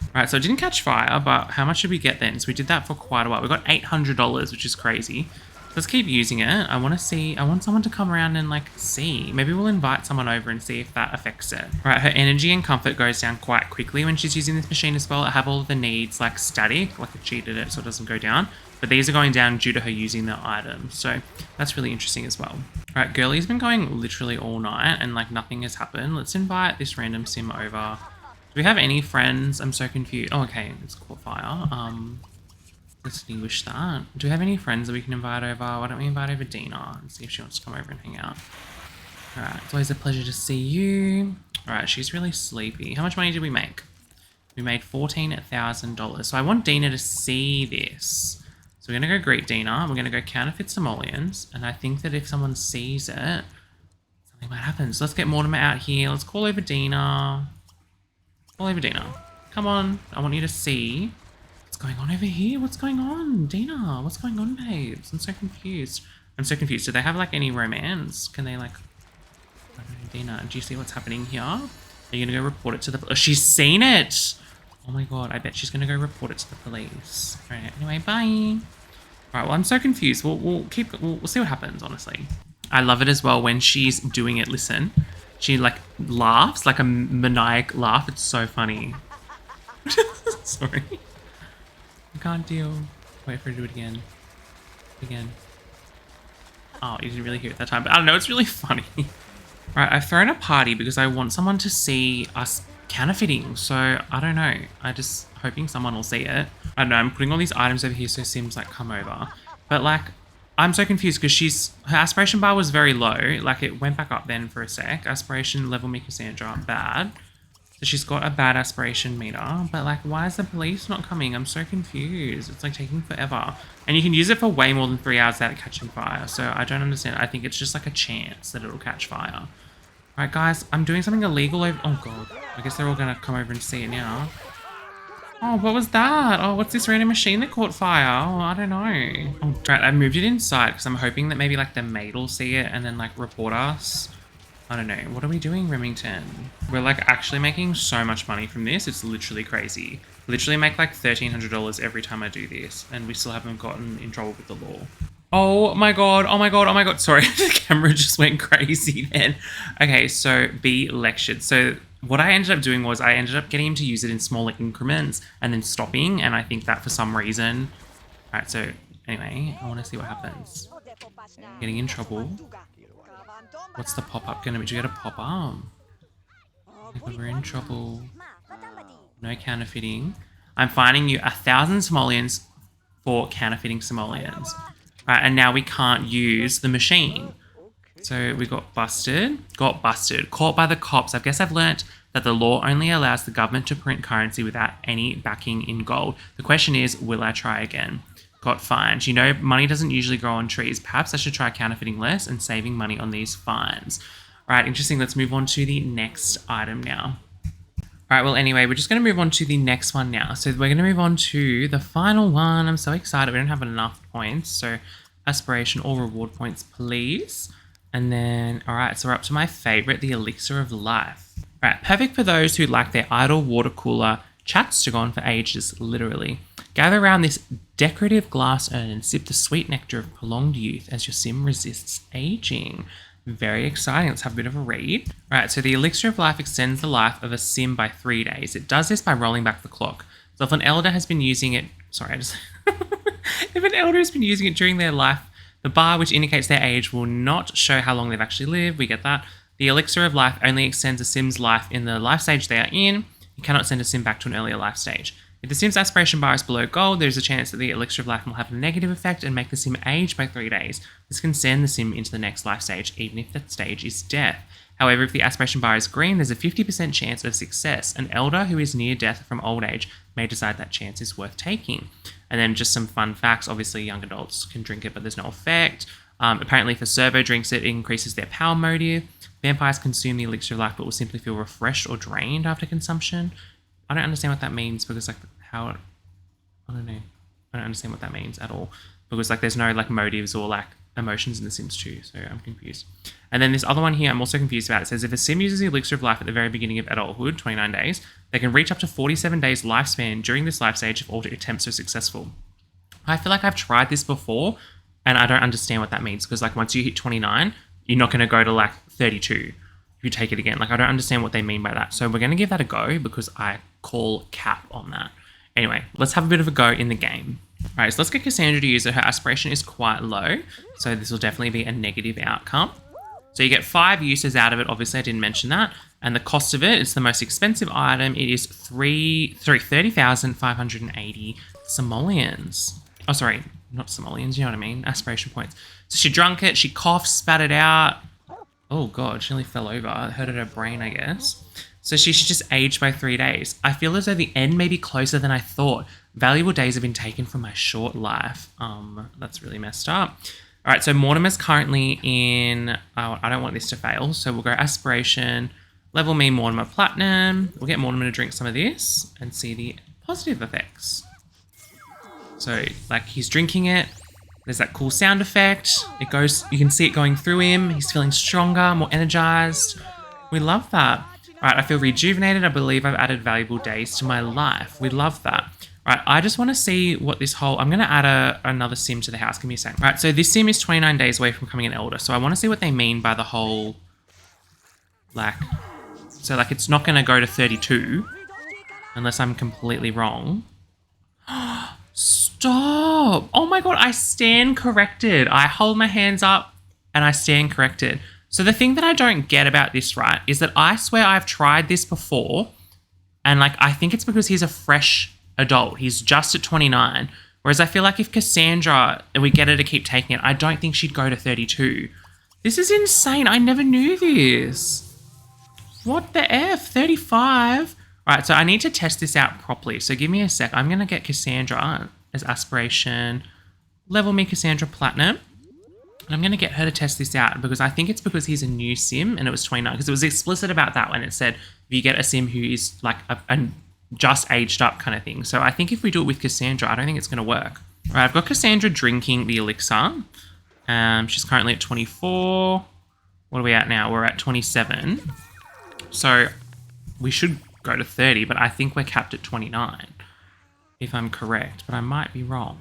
All right, so it didn't catch fire, but how much did we get then? So we did that for quite a while. We got $800, which is crazy. Let's keep using it. I want someone to come around and like see. Maybe we'll invite someone over and see if that affects it. All right, her energy and comfort goes down quite quickly when she's using this machine as well. I have all of the needs like static, like I cheated it so it doesn't go down. But these are going down due to her using the item. So that's really interesting as well. All right, Girlie's been going literally all night and like nothing has happened. Let's invite this random Sim over. Do we have any friends? I'm so confused. Oh, okay, it's caught fire. Extinguish that. Do we have any friends that we can invite over? Why don't we invite over Dina and see if she wants to come over and hang out? All right, it's always a pleasure to see you. All right, she's really sleepy. How much money did we make? We made $14,000. So I want Dina to see this. So we're gonna go greet Dina. We're gonna go counterfeit simoleons. And I think that if someone sees it, something might happen. So let's get Mortimer out here. Let's call over Dina. Call over Dina. Come on, I want you to see what's going on over here. What's going on, Dina? What's going on, babes? I'm so confused. Do they have like any romance? Can they like, I don't know, Dina, do you see what's happening here? Are you gonna go report it to the, oh, she's seen it. Oh my God, I bet she's gonna go report it to the police. All right, anyway, bye. All right, well, I'm so confused. We'll see what happens, honestly. I love it as well when she's doing it. Listen, she like laughs, like a maniac laugh. It's so funny. Sorry. I can't deal. Wait for her to do it again. Again. Oh, you didn't really hear it that time, but I don't know, it's really funny. Right, I've thrown a party because I want someone to see us counterfeiting. So I don't know. I just hoping someone will see it. I don't know, I'm putting all these items over here so Sims like come over. But like, I'm so confused because her aspiration bar was very low. Like it went back up then for a sec. Aspiration level me Cassandra, bad. So she's got a bad aspiration meter, but like, why is the police not coming? I'm so confused. It's like taking forever. And you can use it for way more than 3 hours without catching fire. So I don't understand. I think it's just like a chance that it'll catch fire. All right, guys, I'm doing something illegal over... Oh, God. I guess they're all going to come over and see it now. Oh, what was that? Oh, what's this random machine that caught fire? Oh, I don't know. Oh, right, I moved it inside because I'm hoping that maybe like the maid will see it and then like report us. I don't know. What are we doing, Remington? We're like actually making so much money from this. It's literally crazy. Literally make like $1,300 every time I do this. And we still haven't gotten in trouble with the law. Oh my God. Oh my God. Oh my God. Sorry. The camera just went crazy then. Okay. So be lectured. So what I ended up doing was I ended up getting him to use it in smaller increments and then stopping. And I think that for some reason... All right. So anyway, I want to see what happens. Getting in trouble. What's the pop-up going to be? Do you get a pop-up? We're in trouble. No counterfeiting. I'm fining you 1,000 simoleons for counterfeiting simoleons. Right, and now we can't use the machine. So we got busted. Got busted. Caught by the cops. I guess I've learnt that the law only allows the government to print currency without any backing in gold. The question is, will I try again? Got fined. You know, money doesn't usually grow on trees. Perhaps I should try counterfeiting less and saving money on these fines. All right, interesting. Let's move on to the next item now. All right, well, anyway, we're just going to move on to the next one now. So we're going to move on to the final one. I'm so excited. We don't have enough points. So aspiration or reward points, please. And then, all right, so we're up to my favorite, the Elixir of Life. All right, perfect for those who like their idle water cooler chats to go on for ages, literally. Gather around this decorative glass urn and sip the sweet nectar of prolonged youth as your sim resists aging. Very exciting. Let's have a bit of a read. All right, so the Elixir of Life extends the life of a sim by 3 days. It does this by rolling back the clock. So if an elder has been using it, if an elder has been using it during their life, the bar which indicates their age will not show how long they've actually lived. We get that. The Elixir of Life only extends a sim's life in the life stage they are in. You cannot send a sim back to an earlier life stage. If the sim's aspiration bar is below gold, there is a chance that the Elixir of Life will have a negative effect and make the sim age by 3 days. This can send the sim into the next life stage, even if that stage is death. However, if the aspiration bar is green, there's a 50% chance of success. An elder who is near death from old age may decide that chance is worth taking. And then just some fun facts. Obviously, young adults can drink it, but there's no effect. Apparently, if a servo drinks it, it increases their power motive. Vampires consume the Elixir of Life, but will simply feel refreshed or drained after consumption. I don't understand what that means because, like, I don't know. I don't understand what that means at all because, like, there's no, like, motives or, like, emotions in The Sims 2, so I'm confused. And then this other one here I'm also confused about. It says if a sim uses the Elixir of Life at the very beginning of adulthood, 29 days, they can reach up to 47 days lifespan during this life stage if all attempts are successful. I feel like I've tried this before and I don't understand what that means because, like, once you hit 29, you're not going to go to, like, 32 if you take it again. Like, I don't understand what they mean by that. So we're going to give that a go because I call cap on that. Anyway, let's have a bit of a go in the game. All right, so let's get Cassandra to use it. Her aspiration is quite low, so this will definitely be a negative outcome. So you get 5 uses out of it. Obviously, I didn't mention that. And the cost of it, it's the most expensive item. It is 30,580 simoleons. Oh, sorry, not simoleons, you know what I mean? Aspiration points. So she drank it, she coughed, spat it out. Oh God, she nearly fell over. It hurted her brain, I guess. So she should just age by 3 days. I feel as though the end may be closer than I thought. Valuable days have been taken from my short life. That's really messed up. All right, so Mortimer's currently in... Oh, I don't want this to fail. So we'll go Aspiration, level me Mortimer Platinum. We'll get Mortimer to drink some of this and see the positive effects. So, like, he's drinking it. There's that cool sound effect. It goes... You can see it going through him. He's feeling stronger, more energized. We love that. All right, I feel rejuvenated. I believe I've added valuable days to my life. We love that. All right, I just want to see what this whole... I'm going to add another sim to the house. Give me a second. All right, so this sim is 29 days away from becoming an elder. So I want to see what they mean by the whole... Like... So, like, it's not going to go to 32 unless I'm completely wrong. Stop! Oh my God, I stand corrected. I hold my hands up and I stand corrected. So the thing that I don't get about this, right, is that I swear I've tried this before and, like, I think it's because he's a fresh adult. He's just at 29, Whereas I feel like if Cassandra, and we get her to keep taking it, I don't think she'd go to 32. This is insane. I never knew this. What the F? 35? All right, so I need to test this out properly. So give me a sec. I'm going to get Cassandra as Aspiration. Level me Cassandra Platinum. And I'm going to get her to test this out because I think it's because he's a new sim and it was 29. Because it was explicit about that when it said if you get a sim who is like a just aged up kind of thing. So I think if we do it with Cassandra, I don't think it's going to work. All right, I've got Cassandra drinking the elixir. She's currently at 24. What are we at now? We're at 27. So we should go to 30, but I think we're capped at 29, if I'm correct, but I might be wrong.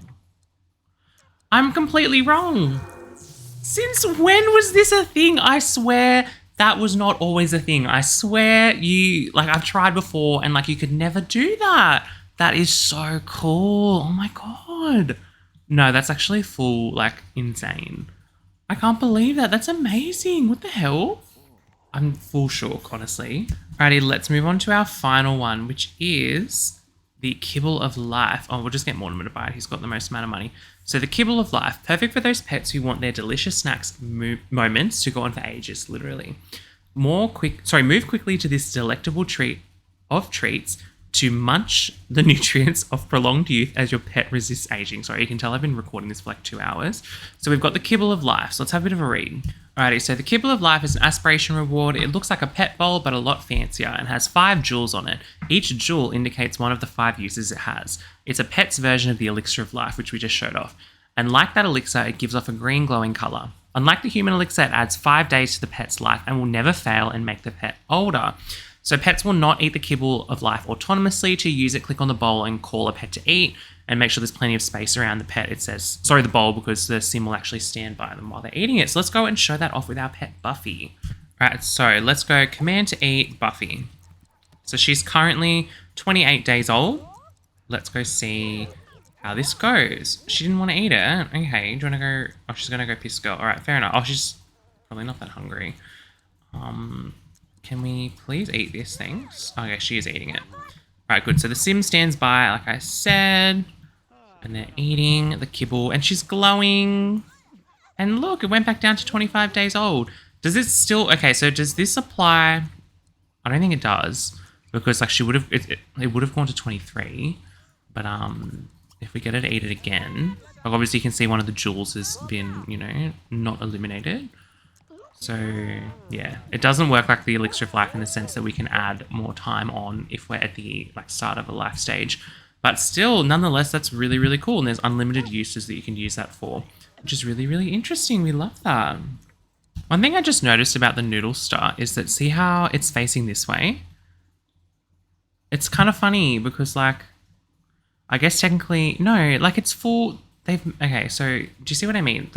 I'm completely wrong. Since when was this a thing? I swear that was not always a thing. I swear I've tried before and like you could never do that. That is so cool. Oh my God. No, that's actually full, like insane. I can't believe that. That's amazing. What the hell? I'm full shook, honestly. Alrighty, let's move on to our final one, which is the Kibble of Life. Oh, we'll just get Mortimer to buy it. He's got the most amount of money. So the Kibble of Life, perfect for those pets who want their delicious snacks moments to go on for ages, literally. Move quickly to this delectable treat of treats to munch the nutrients of prolonged youth as your pet resists aging. Sorry, you can tell I've been recording this for like 2 hours. So we've got the Kibble of Life. So let's have a bit of a read. Alrighty, so the Kibble of Life is an aspiration reward. It looks like a pet bowl, but a lot fancier and has 5 jewels on it. Each jewel indicates one of the 5 uses it has. It's a pet's version of the Elixir of Life, which we just showed off. And like that elixir, it gives off a green glowing color. Unlike the human elixir, it adds 5 days to the pet's life and will never fail and make the pet older. So pets will not eat the Kibble of Life autonomously. To use it, click on the bowl and call a pet to eat and make sure there's plenty of space around the pet. It says, sorry, the bowl, because the sim will actually stand by them while they're eating it. So let's go and show that off with our pet Buffy. All right, so let's go command to eat Buffy. So she's currently 28 days old. Let's go see how this goes. She didn't want to eat it. Okay, do you want to go? Oh, she's going to go piss girl. All right, fair enough. Oh, she's probably not that hungry. Can we please eat these things? Okay, she is eating it. All right, good. So the sim stands by, like I said, and they're eating the kibble, and she's glowing. And look, it went back down to 25 days old. Does it still... Okay, so does this apply... I don't think it does, because like she would have... It would have gone to 23, but if we get her to eat it again... Like obviously you can see one of the jewels has been, you know, not eliminated. So, yeah, it doesn't work like the Elixir of Life in the sense that we can add more time on if we're at the like start of a life stage. But still, nonetheless, that's really, really cool. And there's unlimited uses that you can use that for, which is really, really interesting. We love that. One thing I just noticed about the Noodle star is that see how it's facing this way? It's kind of funny because like, I guess technically, no, like it's full, okay, so do you see what I mean?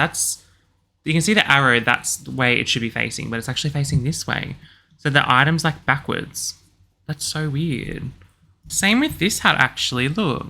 You can see the arrow, that's the way it should be facing, but it's actually facing this way. So the item's like backwards. That's so weird. Same with this hat actually, look.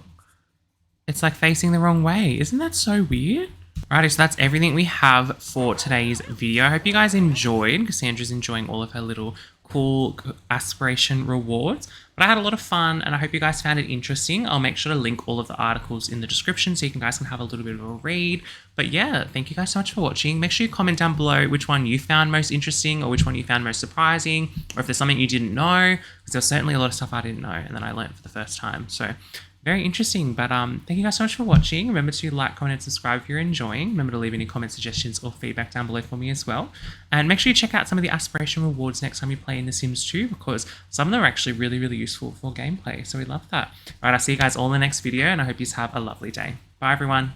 It's like facing the wrong way. Isn't that so weird? Alrighty, so that's everything we have for today's video. I hope you guys enjoyed. Cassandra's enjoying all of her little cool aspiration rewards. But I had a lot of fun and I hope you guys found it interesting. I'll make sure to link all of the articles in the description so you guys can have a little bit of a read. But yeah, thank you guys so much for watching. Make sure you comment down below which one you found most interesting or which one you found most surprising, or if there's something you didn't know, because there's certainly a lot of stuff I didn't know and then I learned for the first time. So very interesting. But thank you guys so much for watching. Remember to like, comment, and subscribe if you're enjoying. Remember to leave any comment suggestions or feedback down below for me as well. And make sure you check out some of the aspiration rewards next time you play in The Sims 2, because some of them are actually really, really useful for gameplay. So we love that. All right, I'll see you guys all in the next video, and I hope you have a lovely day. Bye, everyone.